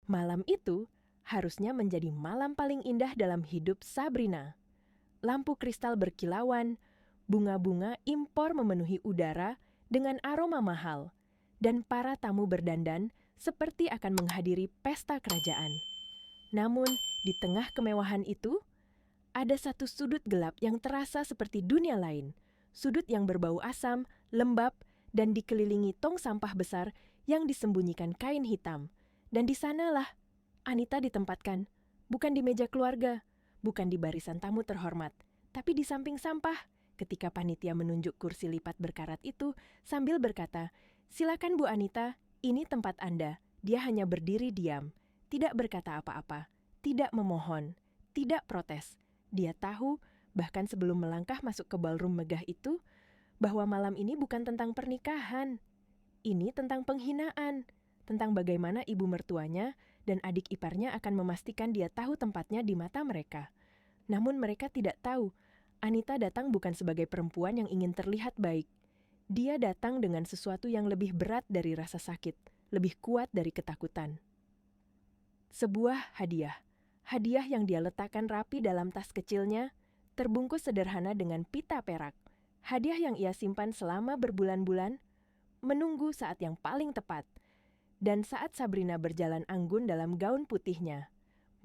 Malam itu harusnya menjadi malam paling indah dalam hidup Sabrina. Lampu kristal berkilauan, bunga-bunga impor memenuhi udara dengan aroma mahal, dan para tamu berdandan seperti akan menghadiri pesta kerajaan. Namun, di tengah kemewahan itu, ada satu sudut gelap yang terasa seperti dunia lain. Sudut yang berbau asam, lembab, dan dikelilingi tong sampah besar yang disembunyikan kain hitam. Dan di sanalah Anita ditempatkan, bukan di meja keluarga, bukan di barisan tamu terhormat, tapi di samping sampah. Ketika panitia menunjuk kursi lipat berkarat itu sambil berkata, "Silakan Bu Anita, ini tempat Anda." Dia hanya berdiri diam, tidak berkata apa-apa, tidak memohon, tidak protes. Dia tahu, bahkan sebelum melangkah masuk ke ballroom megah itu, bahwa malam ini bukan tentang pernikahan. Ini tentang penghinaan, tentang bagaimana ibu mertuanya dan adik iparnya akan memastikan dia tahu tempatnya di mata mereka. Namun mereka tidak tahu, Anita datang bukan sebagai perempuan yang ingin terlihat baik. Dia datang dengan sesuatu yang lebih berat dari rasa sakit, lebih kuat dari ketakutan. Sebuah hadiah. Hadiah yang dia letakkan rapi dalam tas kecilnya, terbungkus sederhana dengan pita perak. Hadiah yang ia simpan selama berbulan-bulan, menunggu saat yang paling tepat. Dan saat Sabrina berjalan anggun dalam gaun putihnya,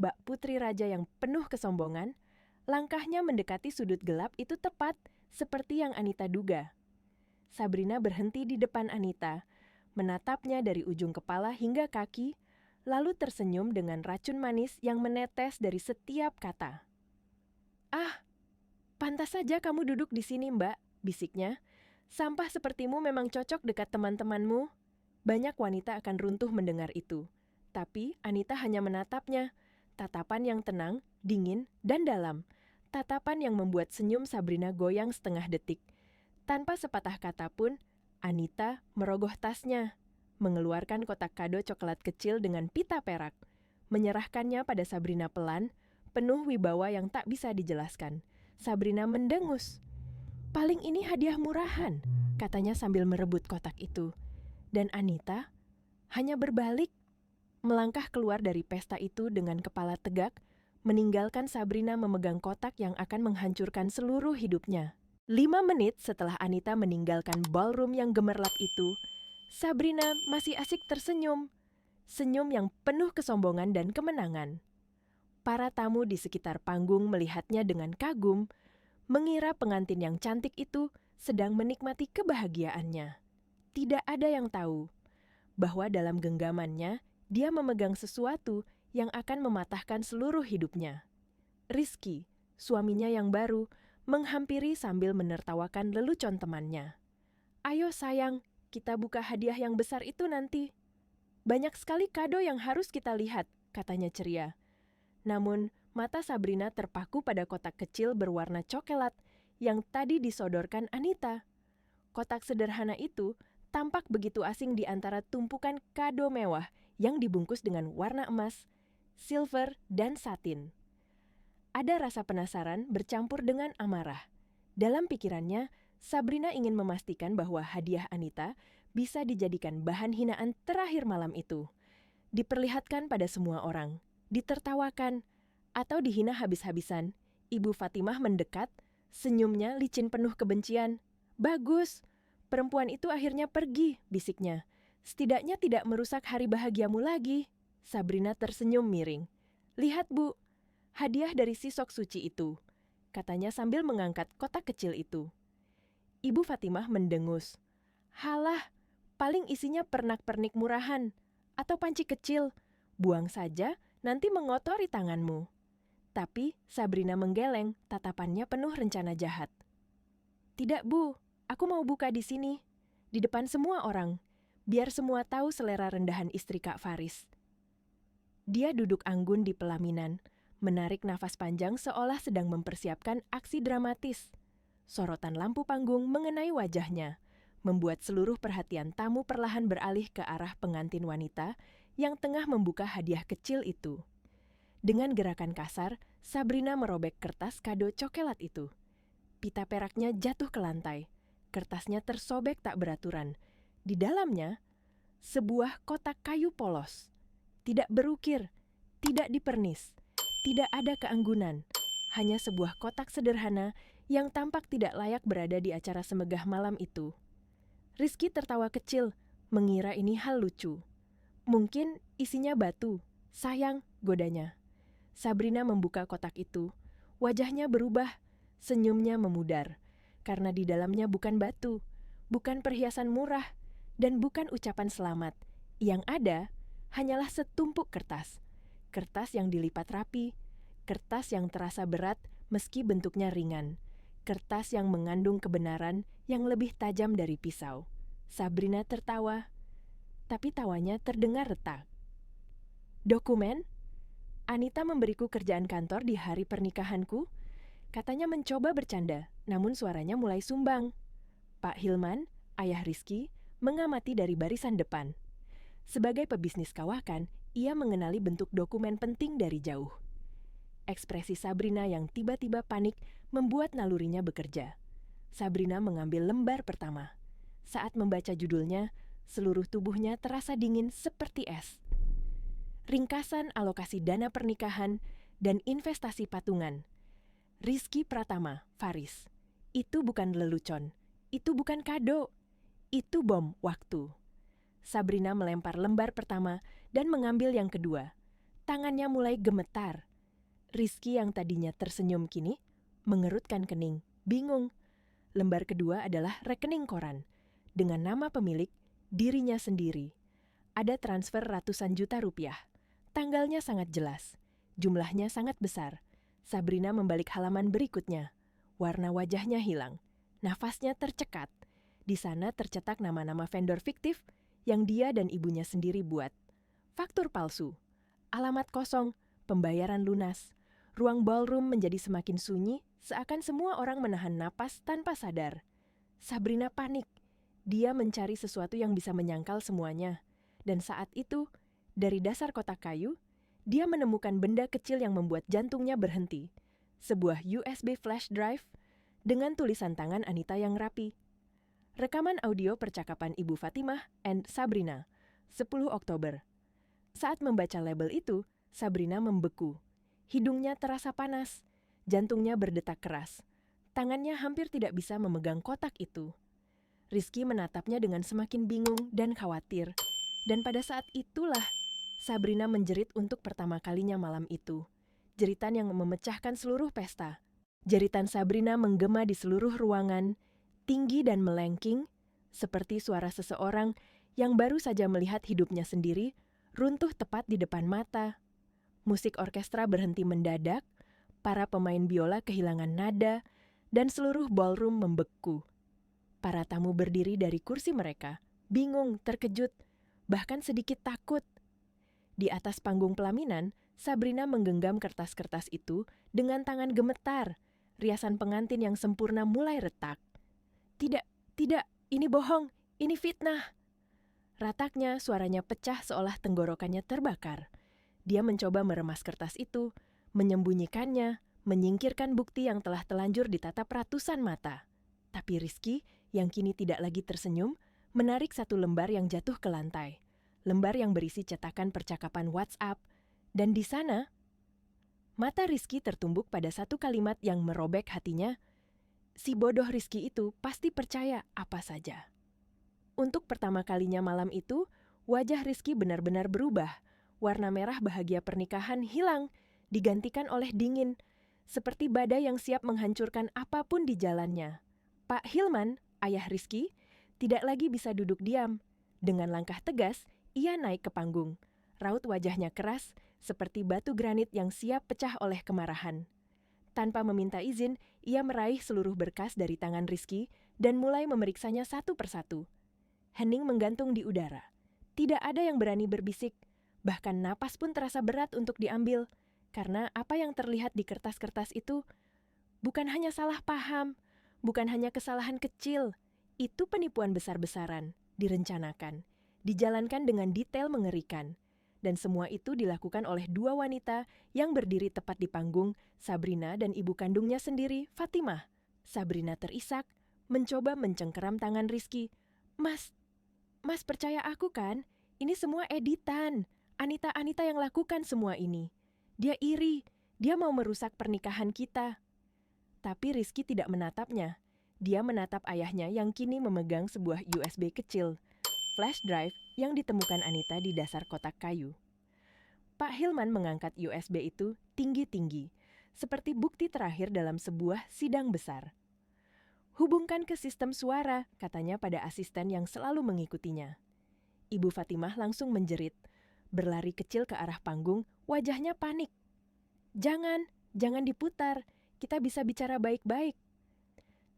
bak putri raja yang penuh kesombongan, langkahnya mendekati sudut gelap itu tepat seperti yang Anita duga. Sabrina berhenti di depan Anita, menatapnya dari ujung kepala hingga kaki, lalu tersenyum dengan racun manis yang menetes dari setiap kata. "Ah, pantas saja kamu duduk di sini, Mbak," bisiknya. "Sampah sepertimu memang cocok dekat teman-temanmu." Banyak wanita akan runtuh mendengar itu. Tapi Anita hanya menatapnya, tatapan yang tenang, dingin, dan dalam. Tatapan yang membuat senyum Sabrina goyang setengah detik. Tanpa sepatah kata pun, Anita merogoh tasnya, mengeluarkan kotak kado coklat kecil dengan pita perak, menyerahkannya pada Sabrina pelan, penuh wibawa yang tak bisa dijelaskan. Sabrina mendengus. "Paling ini hadiah murahan," katanya sambil merebut kotak itu. Dan Anita hanya berbalik, melangkah keluar dari pesta itu dengan kepala tegak, meninggalkan Sabrina memegang kotak yang akan menghancurkan seluruh hidupnya. 5 menit setelah Anita meninggalkan ballroom yang gemerlap itu, Sabrina masih asik tersenyum. Senyum yang penuh kesombongan dan kemenangan. Para tamu di sekitar panggung melihatnya dengan kagum, mengira pengantin yang cantik itu sedang menikmati kebahagiaannya. Tidak ada yang tahu bahwa dalam genggamannya dia memegang sesuatu yang akan mematahkan seluruh hidupnya. Rizky, suaminya yang baru, menghampiri sambil menertawakan lelucon temannya. "Ayo sayang, kita buka hadiah yang besar itu nanti. Banyak sekali kado yang harus kita lihat," katanya ceria. Namun, mata Sabrina terpaku pada kotak kecil berwarna coklat yang tadi disodorkan Anita. Kotak sederhana itu tampak begitu asing di antara tumpukan kado mewah yang dibungkus dengan warna emas, silver, dan satin. Ada rasa penasaran bercampur dengan amarah. Dalam pikirannya, Sabrina ingin memastikan bahwa hadiah Anita bisa dijadikan bahan hinaan terakhir malam itu. Diperlihatkan pada semua orang, ditertawakan, atau dihina habis-habisan. Ibu Fatimah mendekat, senyumnya licin penuh kebencian. "Bagus, perempuan itu akhirnya pergi," bisiknya. "Setidaknya tidak merusak hari bahagiamu lagi." Sabrina tersenyum miring. "Lihat, Bu, hadiah dari sisok suci itu," katanya sambil mengangkat kotak kecil itu. Ibu Fatimah mendengus. "Halah, paling isinya pernak-pernik murahan, atau panci kecil. Buang saja, nanti mengotori tanganmu." Tapi Sabrina menggeleng, tatapannya penuh rencana jahat. "Tidak, Bu, aku mau buka di sini, di depan semua orang, biar semua tahu selera rendahan istri Kak Faris." Dia duduk anggun di pelaminan, menarik nafas panjang seolah sedang mempersiapkan aksi dramatis. Sorotan lampu panggung mengenai wajahnya, membuat seluruh perhatian tamu perlahan beralih ke arah pengantin wanita yang tengah membuka hadiah kecil itu. Dengan gerakan kasar, Sabrina merobek kertas kado coklat itu. Pita peraknya jatuh ke lantai. Kertasnya tersobek tak beraturan. Di dalamnya, sebuah kotak kayu polos. tidak berukir, tidak dipernis, tidak ada keanggunan. Hanya sebuah kotak sederhana yang tampak tidak layak berada di acara semegah malam itu. Rizky tertawa kecil, mengira ini hal lucu. Mungkin isinya batu, sayang, godanya. Sabrina membuka kotak itu. Wajahnya berubah, senyumnya memudar. Karena di dalamnya bukan batu, bukan perhiasan murah, dan bukan ucapan selamat. Yang ada hanyalah setumpuk kertas. Kertas yang dilipat rapi, kertas yang terasa berat meski bentuknya ringan. Kertas yang mengandung kebenaran yang lebih tajam dari pisau. Sabrina tertawa, tapi tawanya terdengar retak. Dokumen? Anita memberiku kerjaan kantor di hari pernikahanku. Katanya mencoba bercanda, namun suaranya mulai sumbang. Pak Hilman, ayah Rizky, mengamati dari barisan depan. Sebagai pebisnis kawakan, ia mengenali bentuk dokumen penting dari jauh. Ekspresi Sabrina yang tiba-tiba panik membuat nalurinya bekerja. Sabrina mengambil lembar pertama. Saat membaca judulnya, seluruh tubuhnya terasa dingin seperti es. Ringkasan alokasi dana pernikahan dan investasi patungan. Rizky Pratama, Faris. Itu bukan lelucon, itu bukan kado, itu bom waktu. Sabrina melempar lembar pertama dan mengambil yang kedua. Tangannya mulai gemetar. Rizky yang tadinya tersenyum kini mengerutkan kening, bingung. Lembar kedua adalah rekening koran. Dengan nama pemilik, dirinya sendiri. Ada transfer ratusan juta rupiah. Tanggalnya sangat jelas. Jumlahnya sangat besar. Sabrina membalik halaman berikutnya. Warna wajahnya hilang. Nafasnya tercekat. Di sana tercetak nama-nama vendor fiktif yang dia dan ibunya sendiri buat. Faktur palsu. Alamat kosong. Pembayaran lunas. Ruang ballroom menjadi semakin sunyi, seakan semua orang menahan napas tanpa sadar. Sabrina panik. Dia mencari sesuatu yang bisa menyangkal semuanya. Dan saat itu, dari dasar kotak kayu, dia menemukan benda kecil yang membuat jantungnya berhenti. Sebuah USB flash drive dengan tulisan tangan Anita yang rapi. Rekaman audio percakapan Ibu Fatimah and Sabrina, 10 Oktober. Saat membaca label itu, Sabrina membeku. Hidungnya terasa panas, jantungnya berdetak keras. Tangannya hampir tidak bisa memegang kotak itu. Rizky menatapnya dengan semakin bingung dan khawatir. Dan pada saat itulah, Sabrina menjerit untuk pertama kalinya malam itu. Jeritan yang memecahkan seluruh pesta. Jeritan Sabrina menggema di seluruh ruangan, tinggi dan melengking, seperti suara seseorang yang baru saja melihat hidupnya sendiri runtuh tepat di depan mata. Musik orkestra berhenti mendadak, para pemain biola kehilangan nada, dan seluruh ballroom membeku. Para tamu berdiri dari kursi mereka, bingung, terkejut, bahkan sedikit takut. Di atas panggung pelaminan, Sabrina menggenggam kertas-kertas itu dengan tangan gemetar. Riasan pengantin yang sempurna mulai retak. Tidak, ini bohong, ini fitnah. Rataknya, suaranya pecah seolah tenggorokannya terbakar. Dia mencoba meremas kertas itu, menyembunyikannya, menyingkirkan bukti yang telah telanjur ditatap ratusan mata. Tapi Rizky, yang kini tidak lagi tersenyum, menarik satu lembar yang jatuh ke lantai. Lembar yang berisi cetakan percakapan WhatsApp. Dan di sana, mata Rizky tertumbuk pada satu kalimat yang merobek hatinya. Si bodoh Rizky itu pasti percaya apa saja. Untuk pertama kalinya malam itu, wajah Rizky benar-benar berubah. Warna merah bahagia pernikahan hilang, digantikan oleh dingin, seperti badai yang siap menghancurkan apapun di jalannya. Pak Hilman, ayah Rizky, tidak lagi bisa duduk diam. Dengan langkah tegas, ia naik ke panggung. Raut wajahnya keras, seperti batu granit yang siap pecah oleh kemarahan. Tanpa meminta izin, ia meraih seluruh berkas dari tangan Rizky dan mulai memeriksanya satu persatu. Hening menggantung di udara. Tidak ada yang berani berbisik, bahkan napas pun terasa berat untuk diambil, karena apa yang terlihat di kertas-kertas itu bukan hanya salah paham, bukan hanya kesalahan kecil, itu penipuan besar-besaran, direncanakan, dijalankan dengan detail mengerikan. Dan semua itu dilakukan oleh dua wanita yang berdiri tepat di panggung, Sabrina dan ibu kandungnya sendiri, Fatimah. Sabrina terisak, mencoba mencengkeram tangan Rizky. Mas percaya aku kan? Ini semua editan. Anita yang lakukan semua ini. Dia iri, dia mau merusak pernikahan kita. Tapi Rizky tidak menatapnya. Dia menatap ayahnya yang kini memegang sebuah USB kecil, flash drive yang ditemukan Anita di dasar kotak kayu. Pak Hilman mengangkat USB itu tinggi-tinggi, seperti bukti terakhir dalam sebuah sidang besar. Hubungkan ke sistem suara, katanya pada asisten yang selalu mengikutinya. Ibu Fatimah langsung menjerit, berlari kecil ke arah panggung, wajahnya panik. Jangan diputar, kita bisa bicara baik-baik.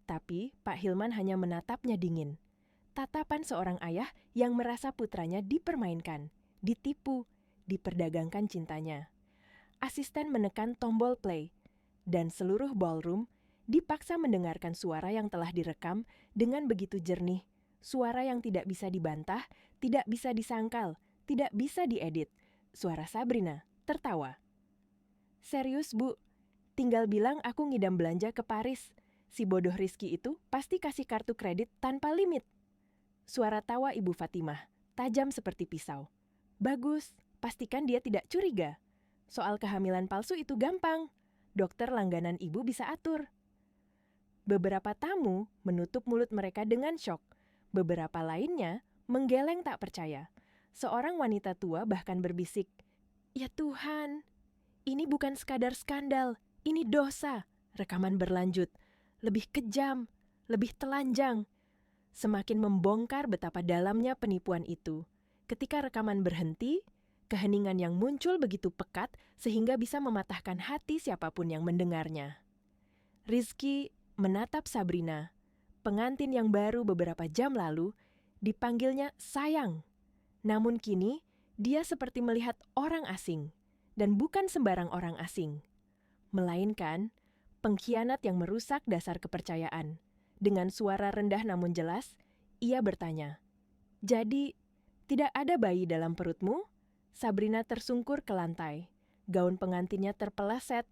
Tapi Pak Hilman hanya menatapnya dingin. Tatapan seorang ayah yang merasa putranya dipermainkan, ditipu, diperdagangkan cintanya. Asisten menekan tombol play, dan seluruh ballroom dipaksa mendengarkan suara yang telah direkam dengan begitu jernih, suara yang tidak bisa dibantah, tidak bisa disangkal, tidak bisa diedit. Suara Sabrina tertawa. Serius, Bu? Tinggal bilang aku ngidam belanja ke Paris. Si bodoh Rizky itu pasti kasih kartu kredit tanpa limit. Suara tawa Ibu Fatimah, tajam seperti pisau. Bagus, pastikan dia tidak curiga. Soal kehamilan palsu itu gampang. Dokter langganan ibu bisa atur. Beberapa tamu menutup mulut mereka dengan syok. Beberapa lainnya menggeleng tak percaya. Seorang wanita tua bahkan berbisik, "Ya Tuhan, ini bukan sekadar skandal, ini dosa." Rekaman berlanjut, lebih kejam, lebih telanjang. Semakin membongkar betapa dalamnya penipuan itu. Ketika rekaman berhenti, keheningan yang muncul begitu pekat sehingga bisa mematahkan hati siapapun yang mendengarnya. Rizky menatap Sabrina, pengantin yang baru beberapa jam lalu, dipanggilnya sayang. Namun kini, dia seperti melihat orang asing, dan bukan sembarang orang asing. Melainkan, pengkhianat yang merusak dasar kepercayaan. Dengan suara rendah namun jelas, ia bertanya, "Jadi, tidak ada bayi dalam perutmu?" Sabrina tersungkur ke lantai. Gaun pengantinnya terpeleset,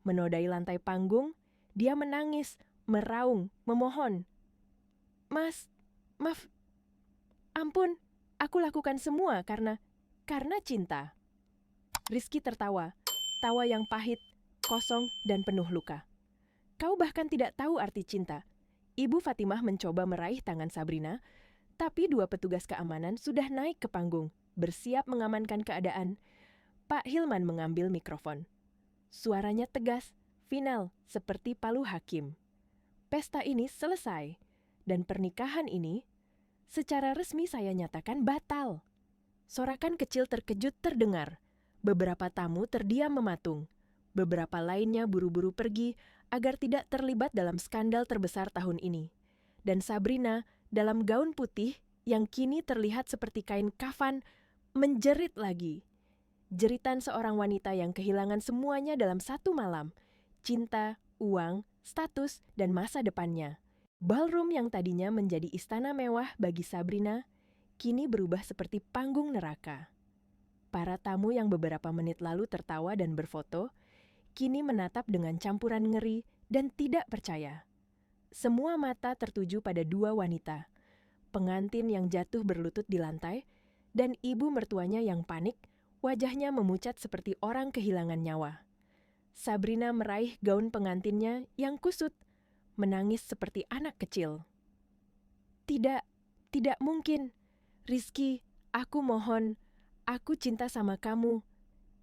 menodai lantai panggung. Dia menangis, meraung, memohon. "Mas, maaf, ampun, aku lakukan semua karena cinta." Rizky tertawa, tawa yang pahit, kosong, dan penuh luka. "Kau bahkan tidak tahu arti cinta." Ibu Fatimah mencoba meraih tangan Sabrina, tapi dua petugas keamanan sudah naik ke panggung, bersiap mengamankan keadaan. Pak Hilman mengambil mikrofon. Suaranya tegas, final, seperti palu hakim. "Pesta ini selesai, dan pernikahan ini secara resmi saya nyatakan batal." Sorakan kecil terkejut terdengar. Beberapa tamu terdiam mematung. Beberapa lainnya buru-buru pergi agar tidak terlibat dalam skandal terbesar tahun ini. Dan Sabrina, dalam gaun putih yang kini terlihat seperti kain kafan, menjerit lagi. Jeritan seorang wanita yang kehilangan semuanya dalam satu malam. Cinta, uang, status, dan masa depannya. Ballroom yang tadinya menjadi istana mewah bagi Sabrina, kini berubah seperti panggung neraka. Para tamu yang beberapa menit lalu tertawa dan berfoto, kini menatap dengan campuran ngeri dan tidak percaya. Semua mata tertuju pada dua wanita, pengantin yang jatuh berlutut di lantai, dan ibu mertuanya yang panik, wajahnya memucat seperti orang kehilangan nyawa. Sabrina meraih gaun pengantinnya yang kusut, menangis seperti anak kecil. Tidak mungkin. Rizky, aku mohon, aku cinta sama kamu."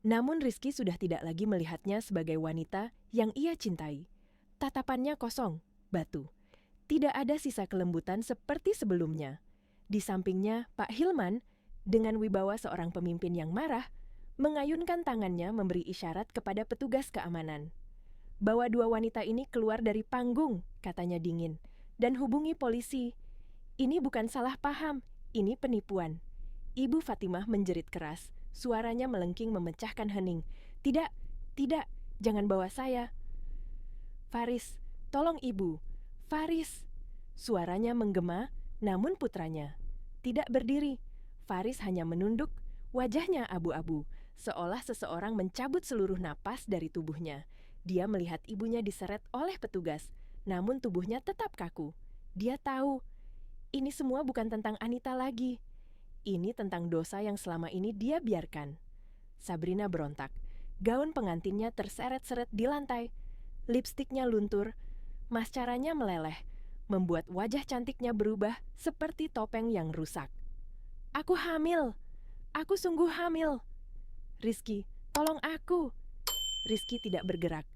Namun Rizky sudah tidak lagi melihatnya sebagai wanita yang ia cintai. Tatapannya kosong, batu. Tidak ada sisa kelembutan seperti sebelumnya. Di sampingnya, Pak Hilman, dengan wibawa seorang pemimpin yang marah, mengayunkan tangannya memberi isyarat kepada petugas keamanan. "Bawa dua wanita ini keluar dari panggung," katanya dingin, "dan hubungi polisi. Ini bukan salah paham, ini penipuan." Ibu Fatimah menjerit keras. Suaranya melengking memecahkan hening. Tidak, jangan bawa saya." "Faris, tolong ibu. Faris." Suaranya menggema, namun putranya tidak berdiri. Faris hanya menunduk, wajahnya abu-abu, seolah seseorang mencabut seluruh napas dari tubuhnya. Dia melihat ibunya diseret oleh petugas, namun tubuhnya tetap kaku. Dia tahu, ini semua bukan tentang Anita lagi. Ini tentang dosa yang selama ini dia biarkan. Sabrina berontak. Gaun pengantinnya terseret-seret di lantai. Lipstiknya luntur, mascaranya meleleh, membuat wajah cantiknya berubah seperti topeng yang rusak. "Aku hamil! Aku sungguh hamil! Rizky, tolong aku!" Rizky tidak bergerak.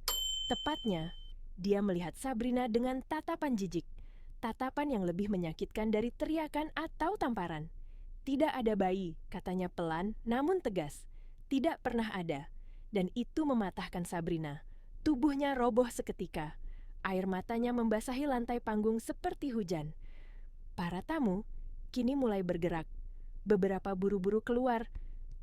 Tepatnya, dia melihat Sabrina dengan tatapan jijik. Tatapan yang lebih menyakitkan dari teriakan atau tamparan. "Tidak ada bayi," katanya pelan namun tegas. Tidak pernah ada. Dan itu mematahkan Sabrina. Tubuhnya roboh seketika. Air matanya membasahi lantai panggung seperti hujan. Para tamu kini mulai bergerak. Beberapa buru-buru keluar,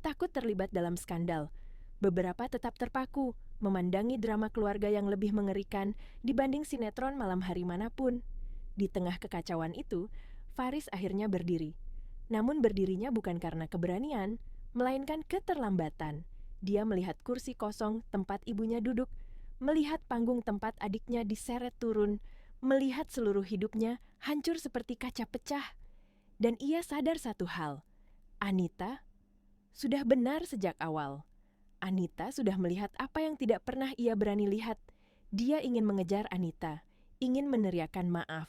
takut terlibat dalam skandal. Beberapa tetap terpaku, memandangi drama keluarga yang lebih mengerikan dibanding sinetron malam hari manapun. Di tengah kekacauan itu, Faris akhirnya berdiri. Namun berdirinya bukan karena keberanian, melainkan keterlambatan. Dia melihat kursi kosong tempat ibunya duduk, melihat panggung tempat adiknya diseret turun, melihat seluruh hidupnya hancur seperti kaca pecah. Dan ia sadar satu hal, Anita sudah benar sejak awal. Anita sudah melihat apa yang tidak pernah ia berani lihat. Dia ingin mengejar Anita, ingin meneriakkan maaf,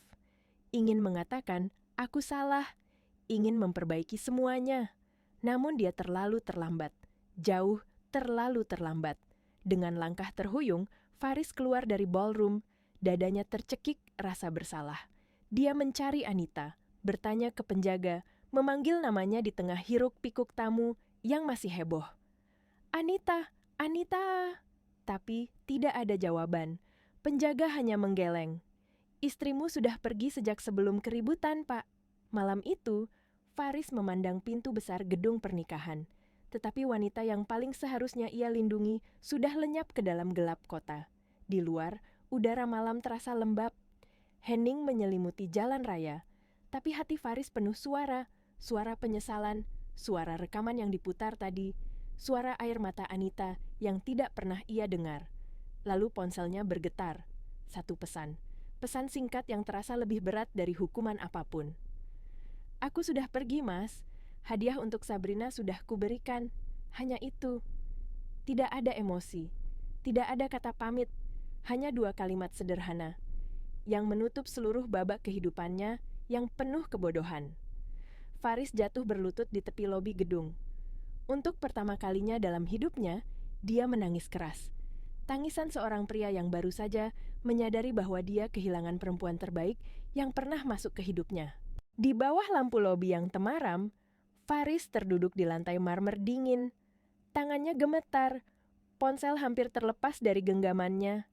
ingin mengatakan, "Aku salah," ingin memperbaiki semuanya. Namun dia terlalu terlambat, jauh terlalu terlambat. Dengan langkah terhuyung, Faris keluar dari ballroom, dadanya tercekik rasa bersalah. Dia mencari Anita, bertanya ke penjaga, memanggil namanya di tengah hiruk-pikuk tamu yang masih heboh. "Anita, Anita!" Tapi tidak ada jawaban. Penjaga hanya menggeleng. "Istrimu sudah pergi sejak sebelum keributan, Pak." Malam itu, Faris memandang pintu besar gedung pernikahan. Tetapi wanita yang paling seharusnya ia lindungi sudah lenyap ke dalam gelap kota. Di luar, udara malam terasa lembab. Hening menyelimuti jalan raya. Tapi hati Faris penuh suara, suara penyesalan, suara rekaman yang diputar tadi, suara air mata Anita yang tidak pernah ia dengar. Lalu ponselnya bergetar. Satu pesan. Pesan singkat yang terasa lebih berat dari hukuman apapun. "Aku sudah pergi, Mas. Hadiah untuk Sabrina sudah kuberikan. Hanya itu." Tidak ada emosi. Tidak ada kata pamit. Hanya 2 kalimat sederhana yang menutup seluruh babak kehidupannya yang penuh kebodohan. Faris jatuh berlutut di tepi lobi gedung. Untuk pertama kalinya dalam hidupnya, dia menangis keras. Tangisan seorang pria yang baru saja menyadari bahwa dia kehilangan perempuan terbaik yang pernah masuk ke hidupnya. Di bawah lampu lobi yang temaram, Faris terduduk di lantai marmer dingin. Tangannya gemetar, ponsel hampir terlepas dari genggamannya.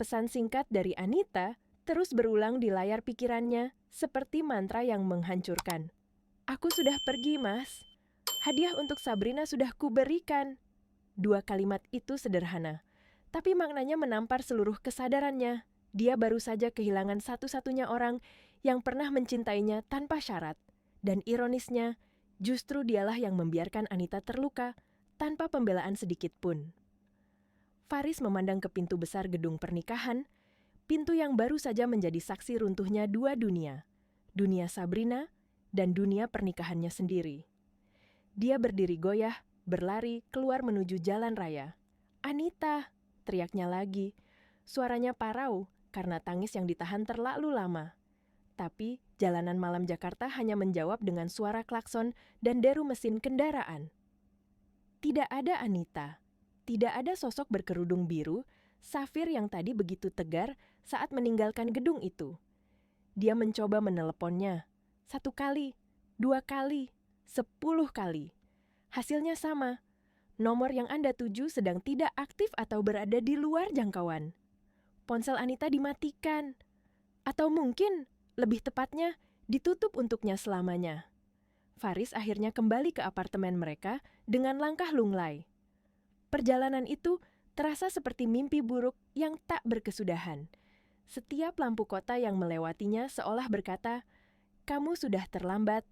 Pesan singkat dari Anita terus berulang di layar pikirannya seperti mantra yang menghancurkan. "Aku sudah pergi, Mas. Hadiah untuk Sabrina sudah kuberikan." 2 kalimat itu sederhana, tapi maknanya menampar seluruh kesadarannya. Dia baru saja kehilangan satu-satunya orang yang pernah mencintainya tanpa syarat. Dan ironisnya, justru dialah yang membiarkan Anita terluka tanpa pembelaan sedikit pun. Faris memandang ke pintu besar gedung pernikahan, pintu yang baru saja menjadi saksi runtuhnya 2 dunia. Dunia Sabrina dan dunia pernikahannya sendiri. Dia berdiri goyah, berlari keluar menuju jalan raya. "Anita!" teriaknya lagi. Suaranya parau karena tangis yang ditahan terlalu lama. Tapi jalanan malam Jakarta hanya menjawab dengan suara klakson dan deru mesin kendaraan. Tidak ada Anita. Tidak ada sosok berkerudung biru, Safir yang tadi begitu tegar saat meninggalkan gedung itu. Dia mencoba meneleponnya. 1 kali, 2 kali, 10 kali. Hasilnya sama. Nomor yang Anda tuju sedang tidak aktif atau berada di luar jangkauan. Ponsel Anita dimatikan. Atau mungkin, lebih tepatnya, ditutup untuknya selamanya. Faris akhirnya kembali ke apartemen mereka dengan langkah lunglai. Perjalanan itu terasa seperti mimpi buruk yang tak berkesudahan. Setiap lampu kota yang melewatinya seolah berkata, "Kamu sudah terlambat."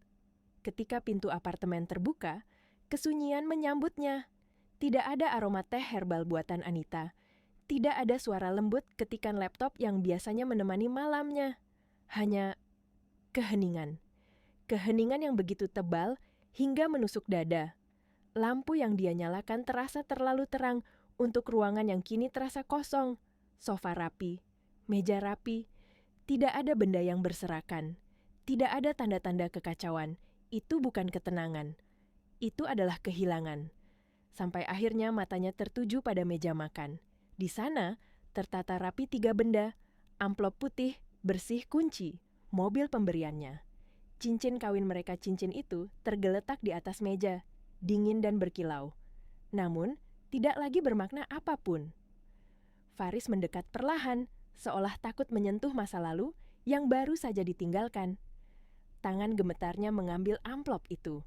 Ketika pintu apartemen terbuka, kesunyian menyambutnya. Tidak ada aroma teh herbal buatan Anita. Tidak ada suara lembut ketikan laptop yang biasanya menemani malamnya. Hanya keheningan. Keheningan yang begitu tebal hingga menusuk dada. Lampu yang dia nyalakan terasa terlalu terang untuk ruangan yang kini terasa kosong. Sofa rapi, meja rapi, tidak ada benda yang berserakan. Tidak ada tanda-tanda kekacauan. Itu bukan ketenangan. Itu adalah kehilangan. Sampai akhirnya matanya tertuju pada meja makan. Di sana tertata rapi 3 benda, amplop putih, bersih kunci, mobil pemberiannya. Cincin kawin mereka cincin itu tergeletak di atas meja, dingin dan berkilau. Namun, tidak lagi bermakna apapun. Faris mendekat perlahan, seolah takut menyentuh masa lalu yang baru saja ditinggalkan. Tangan gemetarnya mengambil amplop itu.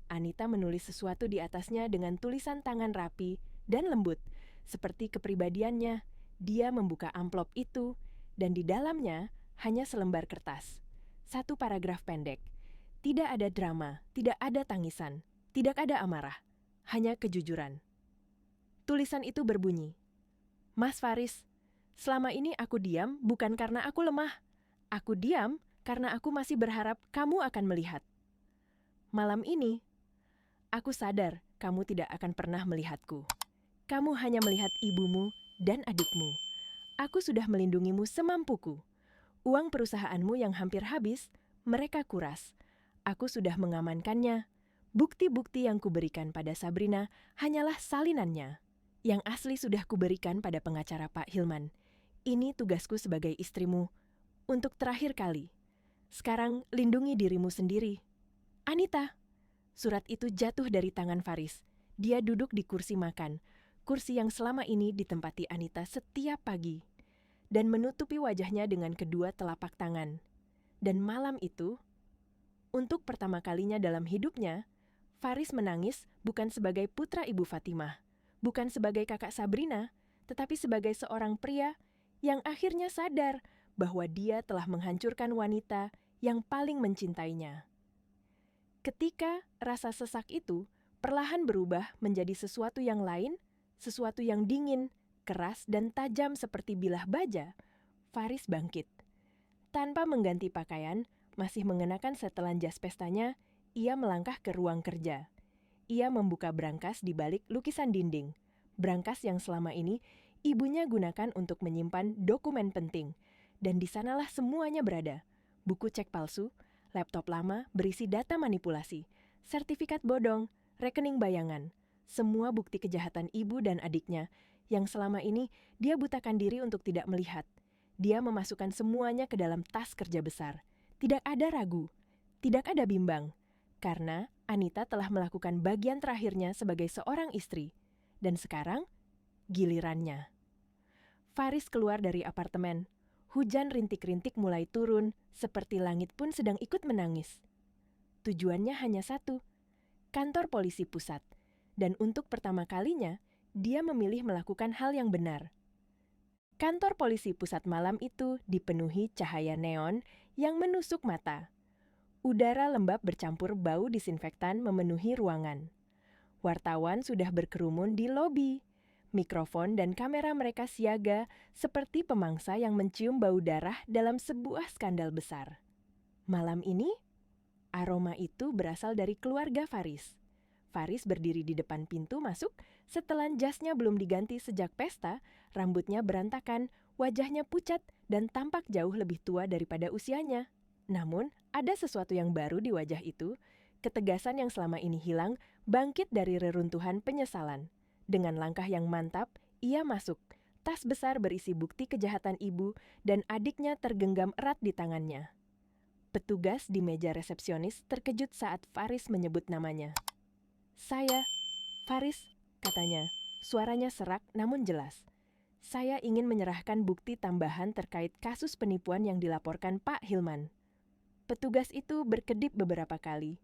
Anita menulis sesuatu di atasnya dengan tulisan tangan rapi dan lembut, seperti kepribadiannya. Dia membuka amplop itu, dan di dalamnya hanya selembar kertas. 1 paragraf pendek. Tidak ada drama, tidak ada tangisan, tidak ada amarah, hanya kejujuran. Tulisan itu berbunyi, "Mas Faris, selama ini aku diam bukan karena aku lemah. Aku diam karena aku masih berharap kamu akan melihat. Malam ini, aku sadar kamu tidak akan pernah melihatku. Kamu hanya melihat ibumu dan adikmu. Aku sudah melindungimu semampuku. Uang perusahaanmu yang hampir habis, mereka kuras. Aku sudah mengamankannya. Bukti-bukti yang kuberikan pada Sabrina hanyalah salinannya. Yang asli sudah kuberikan pada pengacara Pak Hilman. Ini tugasku sebagai istrimu. Untuk terakhir kali. Sekarang lindungi dirimu sendiri. Anita." Surat itu jatuh dari tangan Faris. Dia duduk di kursi makan, kursi yang selama ini ditempati Anita setiap pagi, dan menutupi wajahnya dengan kedua telapak tangan. Dan malam itu, untuk pertama kalinya dalam hidupnya, Faris menangis bukan sebagai putra Ibu Fatimah, bukan sebagai kakak Sabrina, tetapi sebagai seorang pria yang akhirnya sadar bahwa dia telah menghancurkan wanita yang paling mencintainya. Ketika rasa sesak itu perlahan berubah menjadi sesuatu yang lain, sesuatu yang dingin, keras, dan tajam seperti bilah baja, Faris bangkit. Tanpa mengganti pakaian, masih mengenakan setelan jas pestanya, ia melangkah ke ruang kerja. Ia membuka brankas di balik lukisan dinding. Brankas yang selama ini ibunya gunakan untuk menyimpan dokumen penting. Dan di sanalah semuanya berada. Buku cek palsu, laptop lama berisi data manipulasi, sertifikat bodong, rekening bayangan, semua bukti kejahatan ibu dan adiknya yang selama ini dia butakan diri untuk tidak melihat. Dia memasukkan semuanya ke dalam tas kerja besar. Tidak ada ragu, tidak ada bimbang, karena Anita telah melakukan bagian terakhirnya sebagai seorang istri. Dan sekarang, gilirannya. Faris keluar dari apartemen. Hujan rintik-rintik mulai turun, seperti langit pun sedang ikut menangis. Tujuannya hanya satu, kantor polisi pusat. Dan untuk pertama kalinya, dia memilih melakukan hal yang benar. Kantor polisi pusat malam itu dipenuhi cahaya neon yang menusuk mata. Udara lembab bercampur bau disinfektan memenuhi ruangan. Wartawan sudah berkerumun di lobi. Mikrofon dan kamera mereka siaga seperti pemangsa yang mencium bau darah dalam sebuah skandal besar. Malam ini, aroma itu berasal dari keluarga Faris. Faris berdiri di depan pintu masuk, setelan jasnya belum diganti sejak pesta, rambutnya berantakan, wajahnya pucat dan tampak jauh lebih tua daripada usianya. Namun, ada sesuatu yang baru di wajah itu, ketegasan yang selama ini hilang bangkit dari reruntuhan penyesalan. Dengan langkah yang mantap, ia masuk. Tas besar berisi bukti kejahatan ibu dan adiknya tergenggam erat di tangannya. Petugas di meja resepsionis terkejut saat Faris menyebut namanya. "Saya, Faris," katanya. Suaranya serak namun jelas. "Saya ingin menyerahkan bukti tambahan terkait kasus penipuan yang dilaporkan Pak Hilman." Petugas itu berkedip beberapa kali.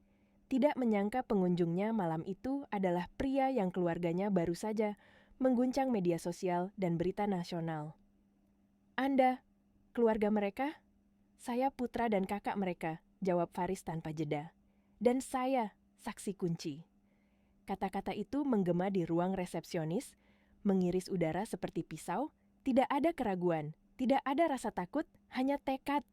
Tidak menyangka pengunjungnya malam itu adalah pria yang keluarganya baru saja mengguncang media sosial dan berita nasional. "Anda, keluarga mereka?" "Saya putra dan kakak mereka," jawab Faris tanpa jeda. "Dan saya, saksi kunci." Kata-kata itu menggema di ruang resepsionis, mengiris udara seperti pisau, tidak ada keraguan, tidak ada rasa takut, hanya tekad.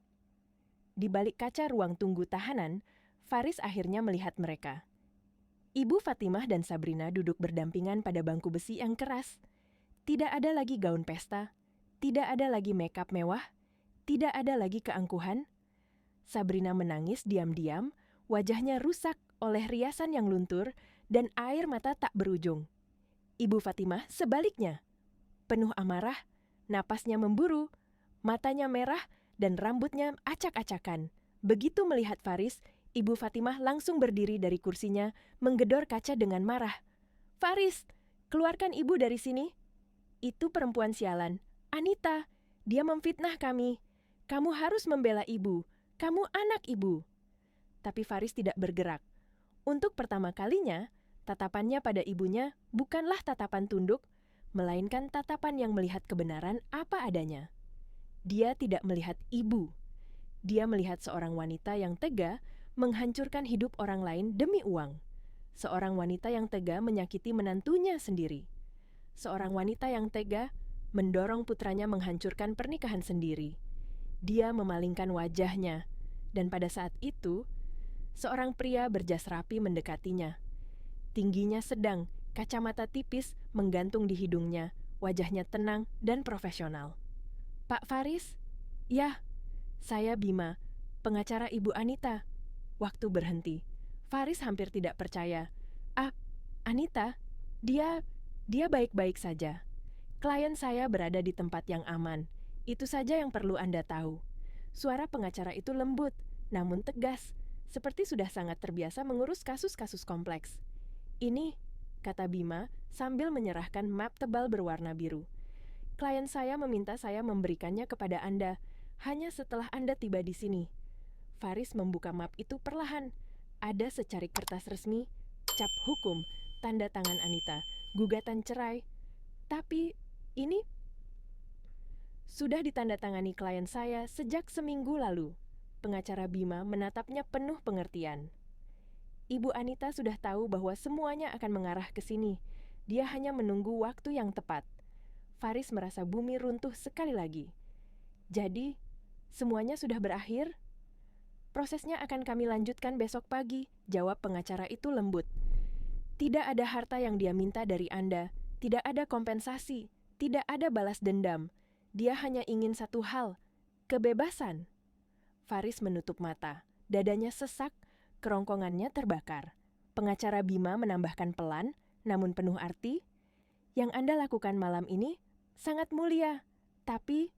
Di balik kaca ruang tunggu tahanan, Faris akhirnya melihat mereka. Ibu Fatimah dan Sabrina duduk berdampingan pada bangku besi yang keras. Tidak ada lagi gaun pesta, tidak ada lagi makeup mewah, tidak ada lagi keangkuhan. Sabrina menangis diam-diam, wajahnya rusak oleh riasan yang luntur dan air mata tak berujung. Ibu Fatimah sebaliknya, penuh amarah, napasnya memburu, matanya merah dan rambutnya acak-acakan. Begitu melihat Faris, Ibu Fatimah langsung berdiri dari kursinya, menggedor kaca dengan marah. "Faris, keluarkan ibu dari sini. Itu perempuan sialan, Anita. Dia memfitnah kami. Kamu harus membela ibu. Kamu anak ibu." Tapi Faris tidak bergerak. Untuk pertama kalinya, tatapannya pada ibunya bukanlah tatapan tunduk, melainkan tatapan yang melihat kebenaran apa adanya. Dia tidak melihat ibu. Dia melihat seorang wanita yang tega menghancurkan hidup orang lain demi uang. Seorang wanita yang tega menyakiti menantunya sendiri. Seorang wanita yang tega mendorong putranya menghancurkan pernikahan sendiri. Dia memalingkan wajahnya, dan pada saat itu, seorang pria berjas rapi mendekatinya. Tingginya sedang, kacamata tipis menggantung di hidungnya, wajahnya tenang dan profesional. "Pak Faris?" "Ya, saya Bima, pengacara Ibu Anita." Waktu berhenti. Faris hampir tidak percaya. "Ah, Anita? Dia baik-baik saja. Klien saya berada di tempat yang aman. Itu saja yang perlu Anda tahu." Suara pengacara itu lembut, namun tegas, seperti sudah sangat terbiasa mengurus kasus-kasus kompleks. "Ini," kata Bima sambil menyerahkan map tebal berwarna biru. "Klien saya meminta saya memberikannya kepada Anda, hanya setelah Anda tiba di sini." Faris membuka map itu perlahan. Ada secarik kertas resmi, cap hukum, tanda tangan Anita, gugatan cerai. "Tapi ini sudah ditandatangani klien saya sejak seminggu lalu." Pengacara Bima menatapnya penuh pengertian. "Ibu Anita sudah tahu bahwa semuanya akan mengarah ke sini. Dia hanya menunggu waktu yang tepat." Faris merasa bumi runtuh sekali lagi. "Jadi, semuanya sudah berakhir?" "Prosesnya akan kami lanjutkan besok pagi," jawab pengacara itu lembut. "Tidak ada harta yang dia minta dari Anda, tidak ada kompensasi, tidak ada balas dendam. Dia hanya ingin satu hal, kebebasan." Faris menutup mata, dadanya sesak, kerongkongannya terbakar. Pengacara Bima menambahkan pelan, namun penuh arti, "Yang Anda lakukan malam ini sangat mulia, tapi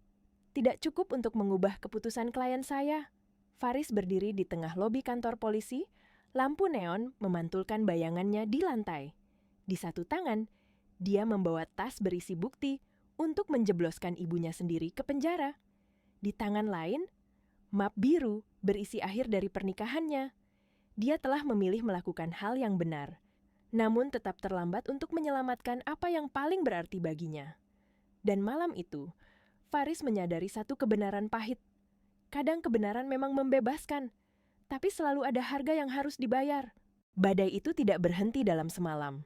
tidak cukup untuk mengubah keputusan klien saya." Faris berdiri di tengah lobi kantor polisi, lampu neon memantulkan bayangannya di lantai. Di satu tangan, dia membawa tas berisi bukti untuk menjebloskan ibunya sendiri ke penjara. Di tangan lain, map biru berisi akhir dari pernikahannya. Dia telah memilih melakukan hal yang benar, namun tetap terlambat untuk menyelamatkan apa yang paling berarti baginya. Dan malam itu, Faris menyadari satu kebenaran pahit. Kadang kebenaran memang membebaskan, tapi selalu ada harga yang harus dibayar. Badai itu tidak berhenti dalam semalam.